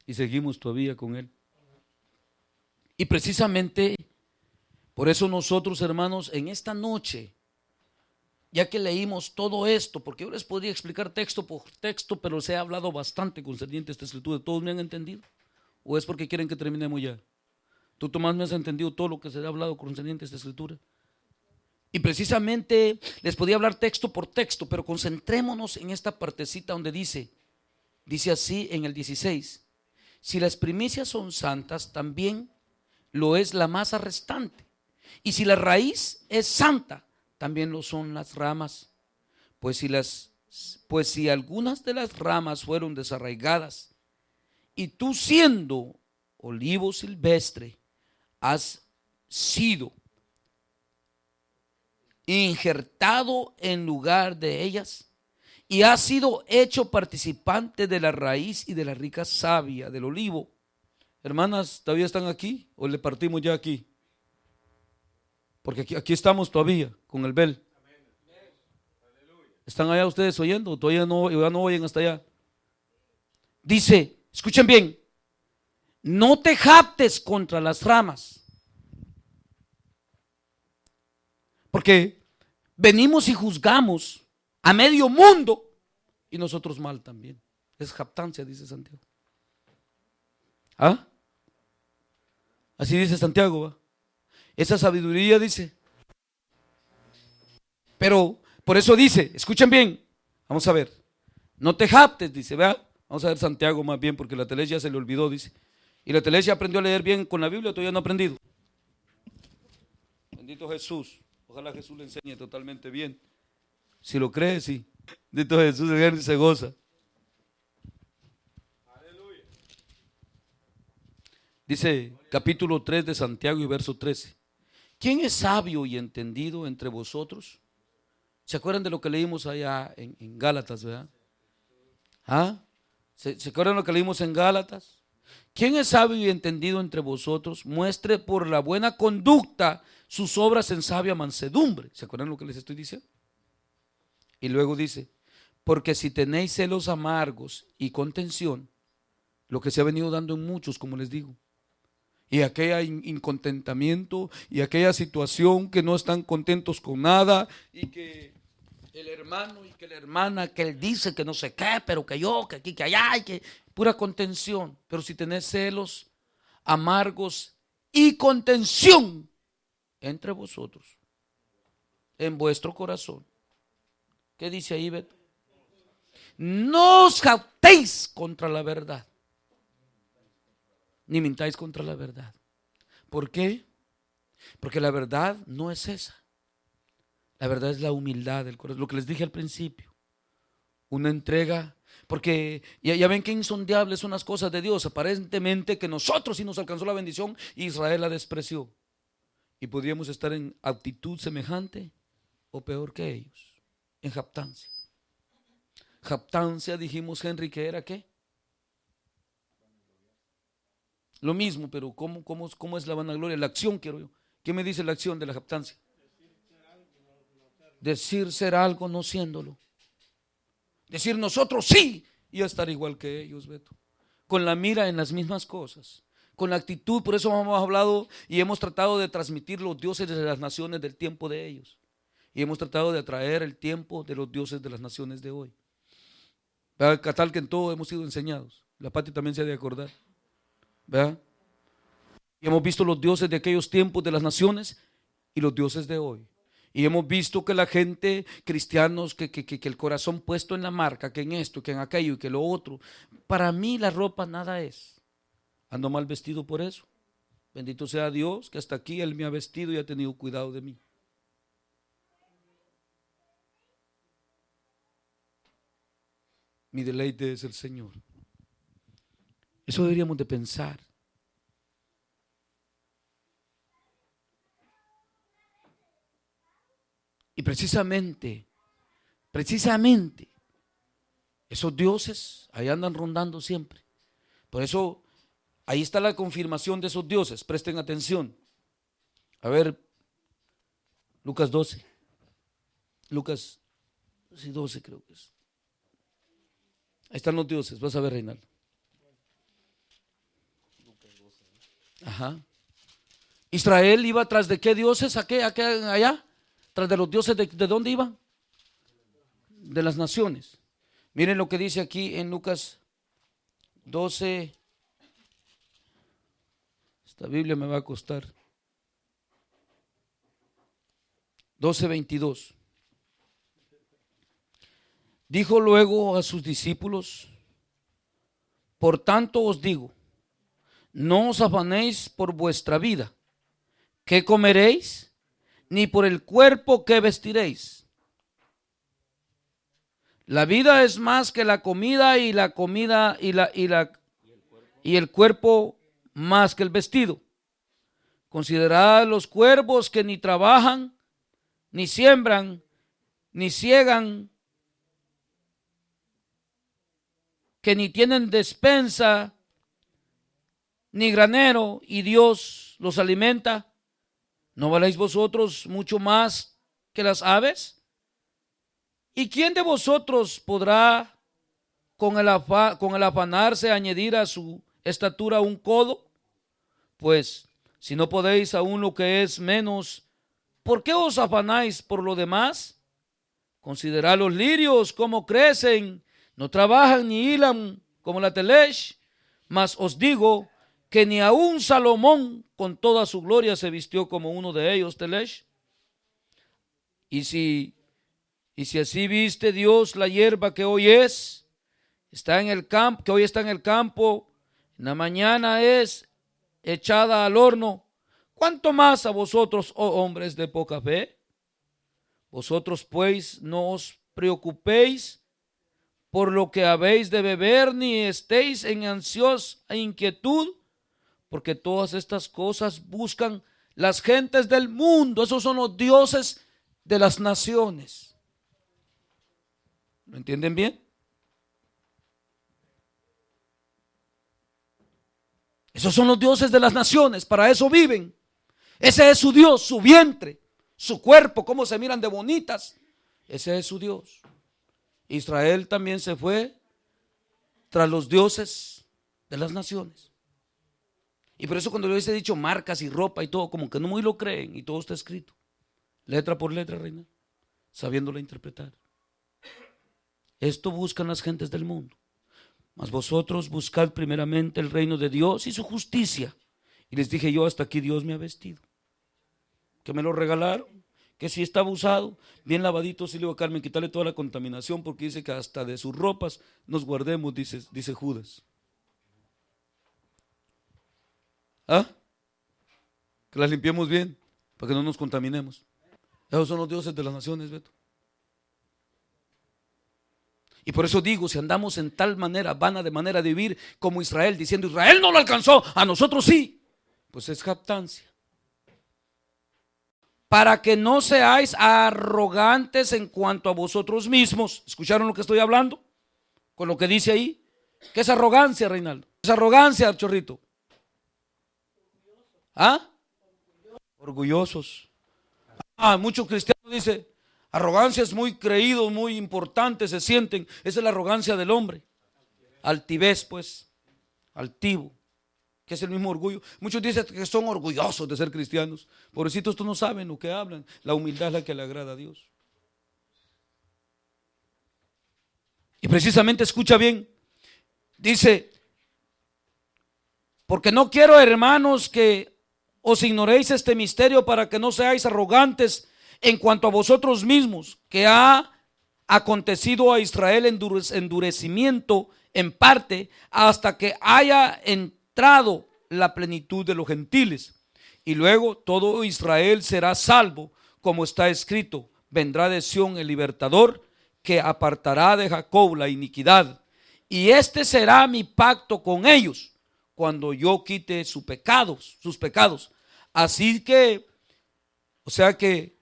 Y seguimos todavía con Él. Y precisamente Por eso nosotros, hermanos, en esta noche, ya que leímos todo esto, porque yo les podría explicar texto por texto, pero se ha hablado bastante concerniente a esta escritura. ¿Todos me han entendido? ¿O es porque quieren que terminemos ya? ¿Tú, Tomás, me has entendido todo lo que se ha hablado concerniente a esta escritura? Y precisamente les podía hablar texto por texto, pero concentrémonos en esta partecita donde dice así en el 16, si las primicias son santas, también lo es la masa restante. Y si la raíz es santa, también lo son las ramas. Pues si algunas de las ramas fueron desarraigadas, y tú siendo olivo silvestre, has sido injertado en lugar de ellas, y has sido hecho participante de la raíz y de la rica savia del olivo. Hermanas, ¿todavía están aquí o le partimos ya aquí? Porque aquí estamos todavía con el bel. ¿Están allá ustedes oyendo? ¿O todavía no oyen hasta allá? Dice, escuchen bien, no te jactes contra las ramas. Porque venimos y juzgamos a medio mundo y nosotros mal también. Es jactancia, dice Santiago. ¿Ah? Así dice Santiago, ¿va? Esa sabiduría dice. Pero por eso dice, escuchen bien, vamos a ver, no te jactes, dice, vea, vamos a ver Santiago más bien, porque la Telés ya se le olvidó, dice. Y la Telés ya aprendió a leer bien con la Biblia, todavía no ha aprendido. Bendito Jesús. Ojalá Jesús le enseñe totalmente bien. Si lo cree, sí. Bendito Jesús, se goza. Aleluya. Dice capítulo 3 de Santiago y verso 13. ¿Quién es sabio y entendido entre vosotros? ¿Se acuerdan de lo que leímos allá en Gálatas, verdad? ¿Ah? ¿Se acuerdan de lo que leímos en Gálatas? ¿Quién es sabio y entendido entre vosotros? Muestre por la buena conducta sus obras en sabia mansedumbre. ¿Se acuerdan lo que les estoy diciendo? Y luego dice, porque si tenéis celos amargos y contención, lo que se ha venido dando en muchos, como les digo, y aquella incontentamiento y aquella situación que no están contentos con nada, y que el hermano y que la hermana, que él dice que no sé qué, pero que yo, que aquí, que allá, y que pura contención. Pero si tenés celos amargos y contención entre vosotros, en vuestro corazón, ¿qué dice ahí, Beto? No os jactéis contra la verdad, ni mintáis contra la verdad. ¿Por qué? Porque la verdad no es esa. La verdad es la humildad del corazón, lo que les dije al principio. Una entrega, porque ya ven que insondiables son las cosas de Dios. Aparentemente que nosotros sí nos alcanzó la bendición, Israel la despreció. Y podríamos estar en actitud semejante o peor que ellos, en jactancia. Jactancia, dijimos, Henry, que era ¿qué? Lo mismo, pero ¿cómo es la vanagloria? La acción, quiero yo. ¿Qué me dice la acción de la jactancia? Decir ser algo no siéndolo. Decir nosotros sí y estar igual que ellos, Beto. Con la mira en las mismas cosas. Con la actitud, por eso hemos hablado y hemos tratado de transmitir los dioses de las naciones del tiempo de ellos. Y hemos tratado de atraer el tiempo de los dioses de las naciones de hoy. Tal que en todo hemos sido enseñados. La Pati también se ha de acordar. ¿Verdad? Y hemos visto los dioses de aquellos tiempos de las naciones y los dioses de hoy. Y hemos visto que la gente, cristianos, que el corazón puesto en la marca, que en esto, que en aquello y que lo otro. Para mí la ropa nada es. Ando mal vestido por eso. Bendito sea Dios que hasta aquí Él me ha vestido y ha tenido cuidado de mí. Mi deleite es el Señor. Eso deberíamos de pensar. Y precisamente, esos dioses ahí andan rondando siempre. Por eso, ahí está la confirmación de esos dioses. Presten atención. A ver, Lucas 12. Lucas 12 creo que es. Ahí están los dioses, vas a ver, Reinaldo. Ajá. Israel iba tras de qué dioses, allá, tras de los dioses de dónde iban, de las naciones. Miren lo que dice aquí en Lucas 12. Esta Biblia me va a costar. 12:22. Dijo luego a sus discípulos: por tanto os digo, no os afanéis por vuestra vida, qué comeréis, ni por el cuerpo que vestiréis. La vida es más que la comida, y la comida y el cuerpo más que el vestido. Considerad los cuervos, que ni trabajan, ni siembran, ni ciegan, que ni tienen despensa, ni granero, y Dios los alimenta. ¿No valéis vosotros mucho más que las aves? ¿Y quién de vosotros podrá con el afanarse añadir a su estatura un codo? Pues si no podéis aún lo que es menos, ¿por qué os afanáis por lo demás? Considerad los lirios cómo crecen, no trabajan ni hilan como la telesh, mas os digo que ni aun Salomón con toda su gloria se vistió como uno de ellos, telesh. Y si así viste Dios la hierba que hoy está en el campo, que hoy está en el campo, en la mañana es echada al horno, ¿cuánto más a vosotros, oh hombres de poca fe? Vosotros pues no os preocupéis por lo que habéis de beber, ni estéis en ansiosa inquietud, porque todas estas cosas buscan las gentes del mundo. Esos son los dioses de las naciones. ¿Lo entienden bien? Esos son los dioses de las naciones, para eso viven. Ese es su Dios, su vientre, su cuerpo, cómo se miran de bonitas. Ese es su Dios. Israel también se fue tras los dioses de las naciones. Y por eso cuando yo les he dicho marcas y ropa y todo, como que no muy lo creen, y todo está escrito, letra por letra, reina, sabiéndola interpretar. Esto buscan las gentes del mundo. Mas vosotros buscad primeramente el reino de Dios y su justicia. Y les dije yo, hasta aquí Dios me ha vestido. Que me lo regalaron, que si está usado, bien lavadito, sí le digo a Carmen, quitarle toda la contaminación, porque dice que hasta de sus ropas nos guardemos, dice Judas. ¿Ah? Que las limpiemos bien, para que no nos contaminemos. Esos son los dioses de las naciones, Beto. Y por eso digo, si andamos en tal manera vana de manera de vivir como Israel, diciendo Israel no lo alcanzó, a nosotros sí, pues es jactancia. Para que no seáis arrogantes en cuanto a vosotros mismos. ¿Escucharon lo que estoy hablando? Con lo que dice ahí. ¿Qué es arrogancia, Reinaldo? ¿Qué es arrogancia, Chorrito? ¿Ah? Orgullosos. Muchos cristianos dicen, arrogancia es muy creído, muy importante, se sienten. Esa es la arrogancia del hombre. Altivez, pues, altivo, que es el mismo orgullo. Muchos dicen que son orgullosos de ser cristianos. Pobrecitos, estos no saben lo que hablan. La humildad es la que le agrada a Dios. Y precisamente escucha bien. Dice, porque no quiero, hermanos, que os ignoréis este misterio, para que no seáis arrogantes en cuanto a vosotros mismos, que ha acontecido a Israel endurecimiento en parte, hasta que haya entrado la plenitud de los gentiles. Y luego todo Israel será salvo, como está escrito, vendrá de Sión el libertador, que apartará de Jacob la iniquidad. Y este será mi pacto con ellos, cuando yo quite sus pecados. Así que, o sea que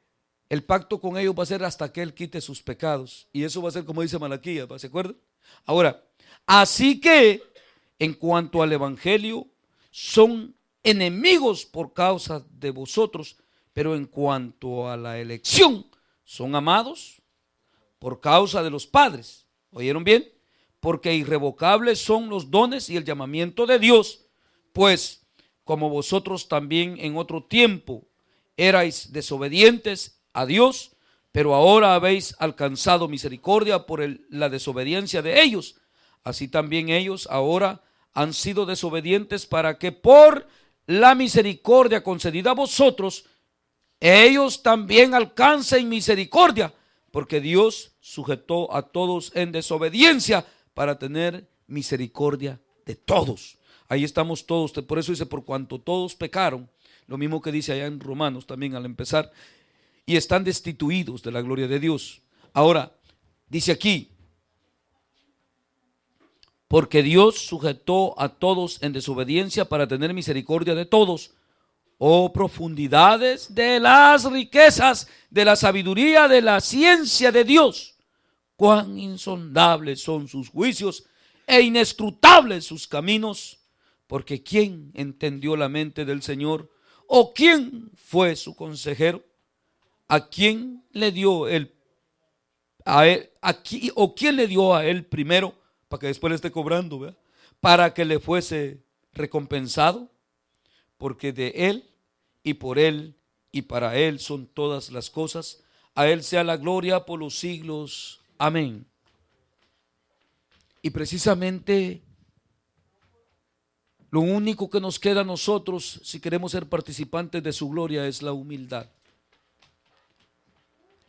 el pacto con ellos va a ser hasta que Él quite sus pecados. Y eso va a ser como dice Malaquías, ¿se acuerdan? Ahora, así que en cuanto al evangelio, son enemigos por causa de vosotros, pero en cuanto a la elección, son amados por causa de los padres. ¿Oyeron bien? Porque irrevocables son los dones y el llamamiento de Dios, pues como vosotros también en otro tiempo erais desobedientes a Dios, pero ahora habéis alcanzado misericordia por la desobediencia de ellos. Así también ellos ahora han sido desobedientes para que por la misericordia concedida a vosotros, ellos también alcancen misericordia, porque Dios sujetó a todos en desobediencia para tener misericordia de todos. Ahí estamos todos, por eso dice, por cuanto todos pecaron, lo mismo que dice allá en Romanos también al empezar, y están destituidos de la gloria de Dios. Ahora, dice aquí, porque Dios sujetó a todos en desobediencia para tener misericordia de todos. Oh profundidades de las riquezas, de la sabiduría, de la ciencia de Dios. Cuán insondables son sus juicios e inescrutables sus caminos. Porque ¿quién entendió la mente del Señor? ¿O quién fue su consejero? ¿A quién le dio o quién le dio a él primero para que después le esté cobrando, ¿verdad? Para que le fuese recompensado? Porque de él y por él y para él son todas las cosas. A él sea la gloria por los siglos. Amén. Y precisamente lo único que nos queda a nosotros, si queremos ser participantes de su gloria, es la humildad,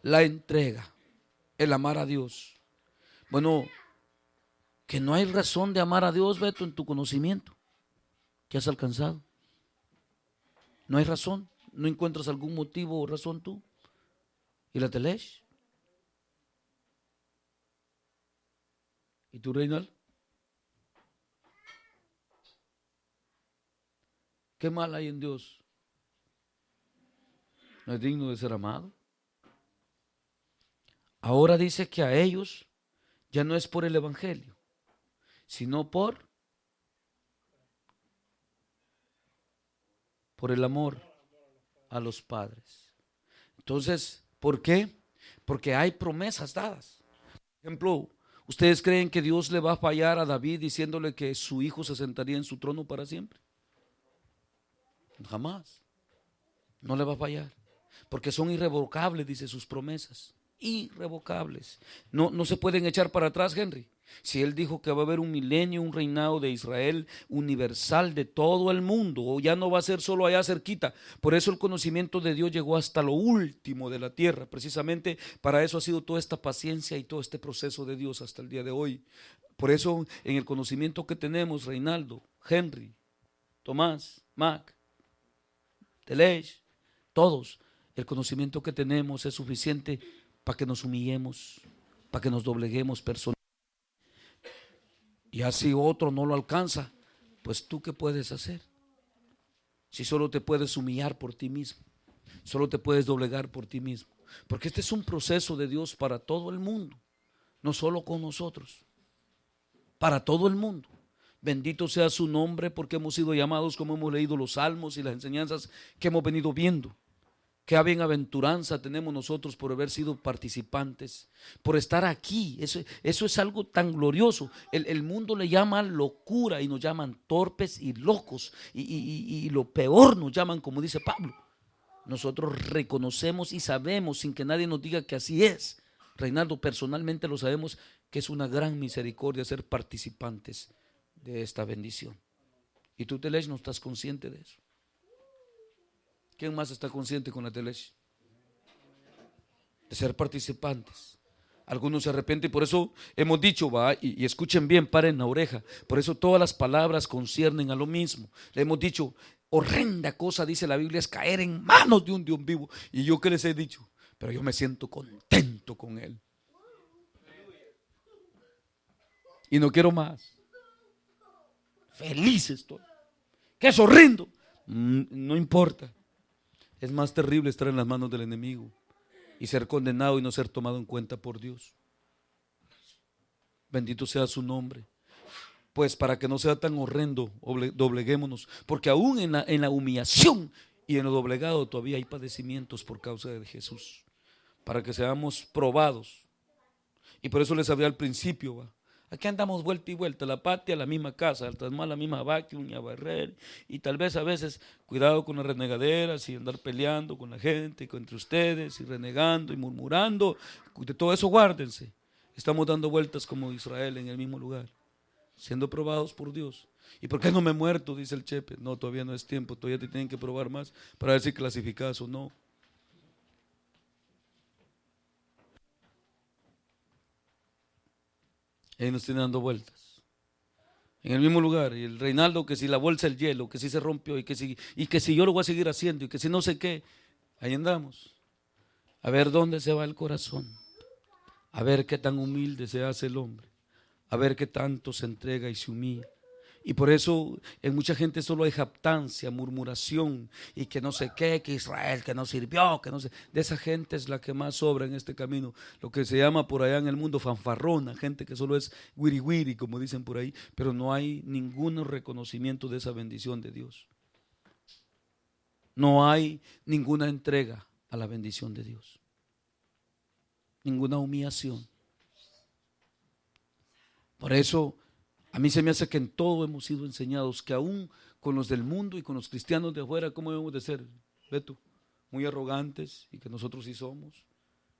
la entrega, el amar a Dios. Bueno, que no hay razón de amar a Dios, Beto, en tu conocimiento que has alcanzado. No hay razón, no encuentras algún motivo o razón tú. ¿Y la Telesh? ¿Y tú, Reinal? ¿Qué mal hay en Dios? ¿No es digno de ser amado? Ahora dice que a ellos ya no es por el evangelio, sino por el amor a los padres. Entonces, ¿por qué? Porque hay promesas dadas. Por ejemplo, ¿ustedes creen que Dios le va a fallar a David diciéndole que su hijo se sentaría en su trono para siempre? Jamás. No le va a fallar, porque son irrevocables, dice, sus promesas. Irrevocables. No se pueden echar para atrás, Henry. Si él dijo que va a haber un milenio, un reinado de Israel universal de todo el mundo, o ya no va a ser solo allá cerquita. Por eso el conocimiento de Dios llegó hasta lo último de la tierra. Precisamente para eso ha sido toda esta paciencia y todo este proceso de Dios hasta el día de hoy. Por eso en el conocimiento que tenemos, Reinaldo, Henry, Tomás, Mac, Telesh, todos, el conocimiento que tenemos es suficiente para que nos humillemos, para que nos dobleguemos personalmente. Y así otro no lo alcanza, pues tú qué puedes hacer. Si solo te puedes humillar por ti mismo, solo te puedes doblegar por ti mismo. Porque este es un proceso de Dios para todo el mundo, no solo con nosotros, para todo el mundo. Bendito sea su nombre, porque hemos sido llamados, como hemos leído los salmos y las enseñanzas que hemos venido viendo. Qué bienaventuranza tenemos nosotros por haber sido participantes, por estar aquí. Eso es algo tan glorioso. El mundo le llama locura y nos llaman torpes y locos. Y lo peor nos llaman, como dice Pablo. Nosotros reconocemos y sabemos, sin que nadie nos diga que así es. Reinaldo, personalmente lo sabemos, que es una gran misericordia ser participantes de esta bendición. Y tú, Telesh, no estás consciente de eso. ¿Quién más está consciente con la Telesh? De ser participantes. Algunos se arrepienten y por eso hemos dicho, va, y escuchen bien, paren la oreja. Por eso todas las palabras conciernen a lo mismo. Le hemos dicho, horrenda cosa, dice la Biblia, es caer en manos de un Dios vivo. Y yo, ¿qué les he dicho? Pero yo me siento contento con Él. Y no quiero más. Feliz estoy. ¿Qué es horrendo? No importa. Es más terrible estar en las manos del enemigo y ser condenado y no ser tomado en cuenta por Dios. Bendito sea su nombre. Pues para que no sea tan horrendo, dobleguémonos, porque aún en la humillación y en lo doblegado todavía hay padecimientos por causa de Jesús, para que seamos probados. Y por eso les hablé al principio, Aquí andamos vuelta y vuelta, la patria, la misma casa, al más la misma vacuum y a barrer, y tal vez a veces cuidado con las renegaderas y andar peleando con la gente, entre ustedes, y renegando y murmurando, de todo eso guárdense. Estamos dando vueltas como Israel en el mismo lugar, siendo probados por Dios. ¿Y por qué no me he muerto? Dice el Chepe. No, todavía no es tiempo, todavía te tienen que probar más para ver si clasificas o no. Ahí nos tienen dando vueltas en el mismo lugar, y el Reinaldo que si la bolsa del hielo, que si se rompió, y que si yo lo voy a seguir haciendo, y que si no sé qué. Ahí andamos a ver dónde se va el corazón, a ver qué tan humilde se hace el hombre, a ver qué tanto se entrega y se humilla. Y por eso en mucha gente solo hay jactancia, murmuración, y que no sé qué, que Israel que no sirvió, que no sé. De esa gente es la que más sobra en este camino, lo que se llama por allá en el mundo fanfarrona, gente que solo es wiri wiri, como dicen por ahí, pero no hay ningún reconocimiento de esa bendición de Dios. No hay ninguna entrega a la bendición de Dios, ninguna humillación. Por eso a mí se me hace que en todo hemos sido enseñados, que aún con los del mundo y con los cristianos de afuera, ¿cómo debemos de ser, Beto? Muy arrogantes, y que nosotros sí somos.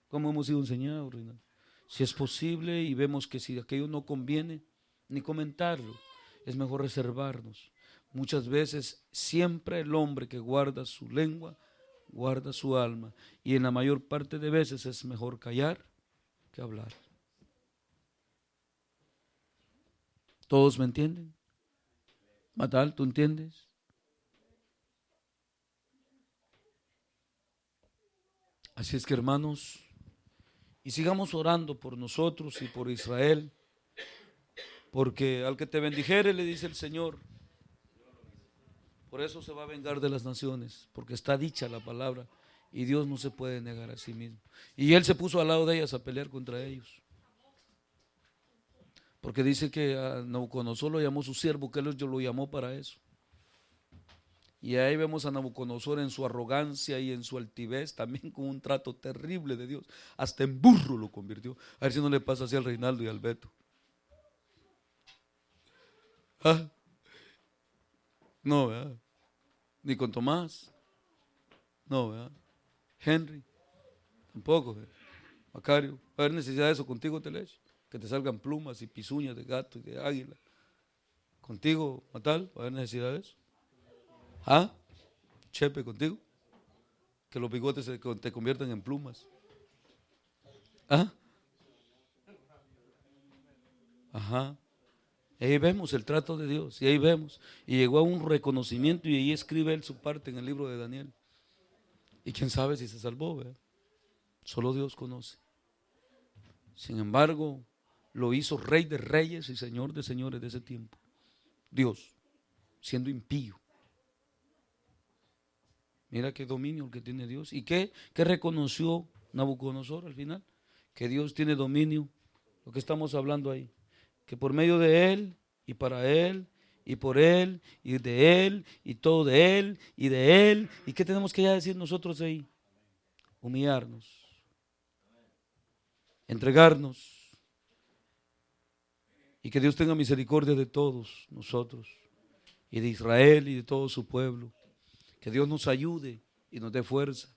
¿Cómo hemos sido enseñados, Reinaldo? Si es posible y vemos que si aquello no conviene, ni comentarlo, es mejor reservarnos. Muchas veces siempre el hombre que guarda su lengua, guarda su alma, y en la mayor parte de veces es mejor callar que hablar. ¿Todos me entienden? Matal, ¿tú entiendes? Así es que, hermanos, y sigamos orando por nosotros y por Israel, porque al que te bendijere, le dice el Señor, por eso se va a vengar de las naciones, porque está dicha la palabra, y Dios no se puede negar a sí mismo. Y Él se puso al lado de ellas a pelear contra ellos. Porque dice que a Nabucodonosor lo llamó su siervo, que Él lo llamó para eso. Y ahí vemos a Nabucodonosor en su arrogancia y en su altivez, también con un trato terrible de Dios. Hasta en burro lo convirtió. A ver si no le pasa así al Reinaldo y al Beto. ¿Ah? No, ¿verdad? Ni con Tomás. No, ¿verdad? Henry. Tampoco, ¿verdad? Macario. ¿Va a haber necesidad de eso contigo, Telech? Que te salgan plumas y pisuñas de gato y de águila. Contigo, Matal, ¿va a haber necesidad de eso? ¿Ah? Chepe, contigo. Que los bigotes te conviertan en plumas. ¿Ah? Ajá. Ahí vemos el trato de Dios, y ahí vemos. Y llegó a un reconocimiento, y ahí escribe él su parte en el libro de Daniel. Y quién sabe si se salvó, ¿verdad? Solo Dios conoce. Sin embargo, lo hizo Rey de Reyes y Señor de Señores de ese tiempo. Dios, siendo impío. Mira qué dominio el que tiene Dios. ¿Y qué reconoció Nabucodonosor al final? Que Dios tiene dominio. Lo que estamos hablando ahí. Que por medio de Él, y para Él, y por Él, y de Él, y todo de Él, y de Él. ¿Y qué tenemos que ya decir nosotros ahí? Humillarnos. Entregarnos. Y que Dios tenga misericordia de todos nosotros, y de Israel y de todo su pueblo. Que Dios nos ayude y nos dé fuerza.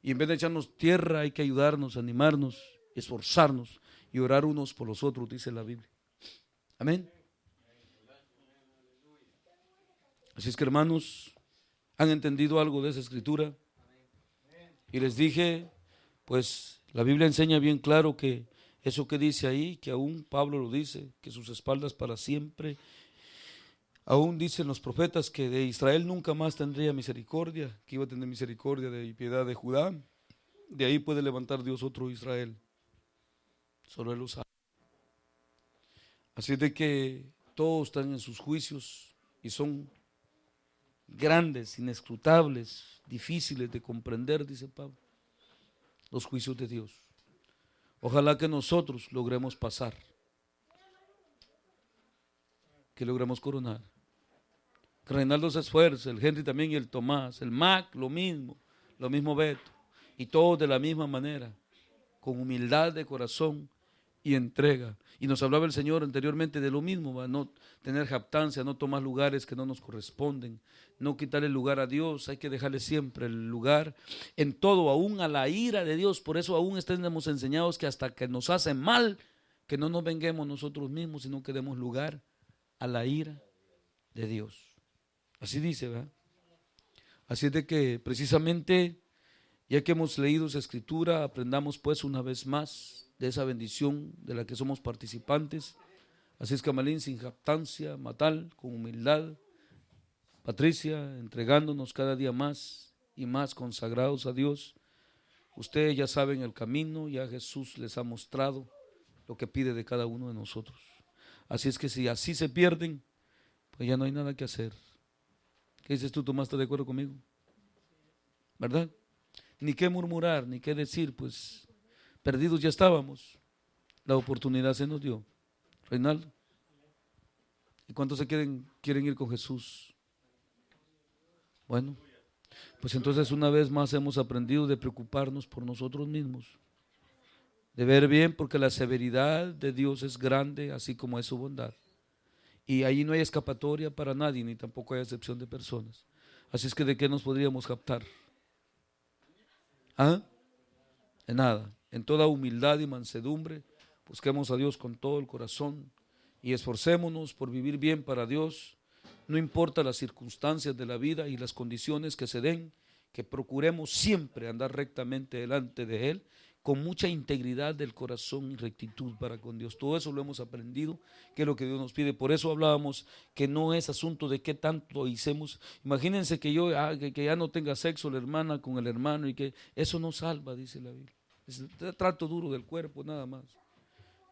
Y en vez de echarnos tierra, hay que ayudarnos, animarnos, esforzarnos y orar unos por los otros, dice la Biblia. Amén. Así es que, hermanos, ¿han entendido algo de esa escritura? Y les dije, pues la Biblia enseña bien claro que eso que dice ahí, que aún Pablo lo dice, que sus espaldas para siempre. Aún dicen los profetas que de Israel nunca más tendría misericordia, que iba a tener misericordia y piedad de Judá. De ahí puede levantar Dios otro Israel. Solo Él lo sabe. Así de que todos están en sus juicios y son grandes, inescrutables, difíciles de comprender, dice Pablo, los juicios de Dios. Ojalá que nosotros logremos pasar, que logremos coronar. Que Reinaldo se esfuerce, el Henry también y el Tomás, el Mac, lo mismo Beto, y todos de la misma manera, con humildad de corazón, y entrega. Y nos hablaba el Señor anteriormente de lo mismo, ¿va? No tener jactancia, no tomar lugares que no nos corresponden, no quitarle el lugar a Dios, hay que dejarle siempre el lugar en todo, aún a la ira de Dios. Por eso aún estamos enseñados que hasta que nos hacen mal, que no nos venguemos nosotros mismos, sino que demos lugar a la ira de Dios. Así dice, ¿verdad? Así es de que precisamente, ya que hemos leído esa escritura, aprendamos pues una vez más de esa bendición de la que somos participantes. Así es que Amalín, sin jactancia, Matal, con humildad, Patricia, entregándonos cada día más y más consagrados a Dios. Ustedes ya saben el camino, ya Jesús les ha mostrado lo que pide de cada uno de nosotros. Así es que si así se pierden, pues ya no hay nada que hacer. ¿Qué dices tú, Tomás? ¿Estás de acuerdo conmigo? ¿Verdad? Ni qué murmurar, ni qué decir, pues perdidos ya estábamos. La oportunidad se nos dio. Reinaldo, ¿y cuántos se quieren ir con Jesús? Bueno, pues entonces una vez más hemos aprendido de preocuparnos por nosotros mismos, de ver bien, porque la severidad de Dios es grande, así como es su bondad. Y ahí no hay escapatoria para nadie, ni tampoco hay excepción de personas. Así es que ¿de qué nos podríamos captar? ¿Ah? De nada. En toda humildad y mansedumbre, busquemos a Dios con todo el corazón y esforcémonos por vivir bien para Dios. No importa las circunstancias de la vida y las condiciones que se den, que procuremos siempre andar rectamente delante de Él, con mucha integridad del corazón y rectitud para con Dios. Todo eso lo hemos aprendido, que es lo que Dios nos pide. Por eso hablábamos que no es asunto de qué tanto hicimos. Imagínense que yo que ya no tenga sexo la hermana con el hermano, y que eso no salva, dice la Biblia. Es el trato duro del cuerpo, nada más.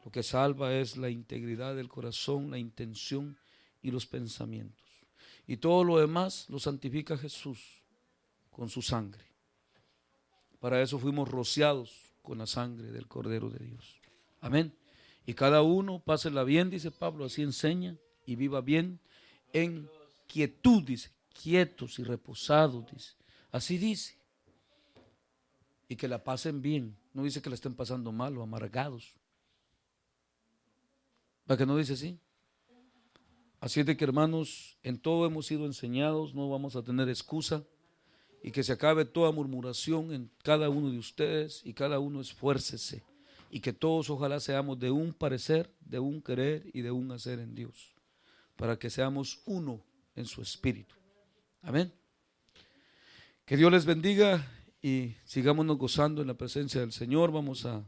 Lo que salva es la integridad del corazón, la intención y los pensamientos. Y todo lo demás lo santifica Jesús con su sangre. Para eso fuimos rociados con la sangre del Cordero de Dios. Amén. Y cada uno pásela bien, dice Pablo, así enseña, y viva bien en quietud, dice, quietos y reposados, dice. Así dice. Y que la pasen bien. No dice que la estén pasando mal o amargados. ¿Para que no dice así? Así es de que, hermanos, en todo hemos sido enseñados, no vamos a tener excusa. Y que se acabe toda murmuración en cada uno de ustedes, y cada uno esfuércese, y que todos ojalá seamos de un parecer, de un querer y de un hacer en Dios, para que seamos uno en su espíritu. Amén. Que Dios les bendiga y sigámonos gozando en la presencia del Señor. Vamos a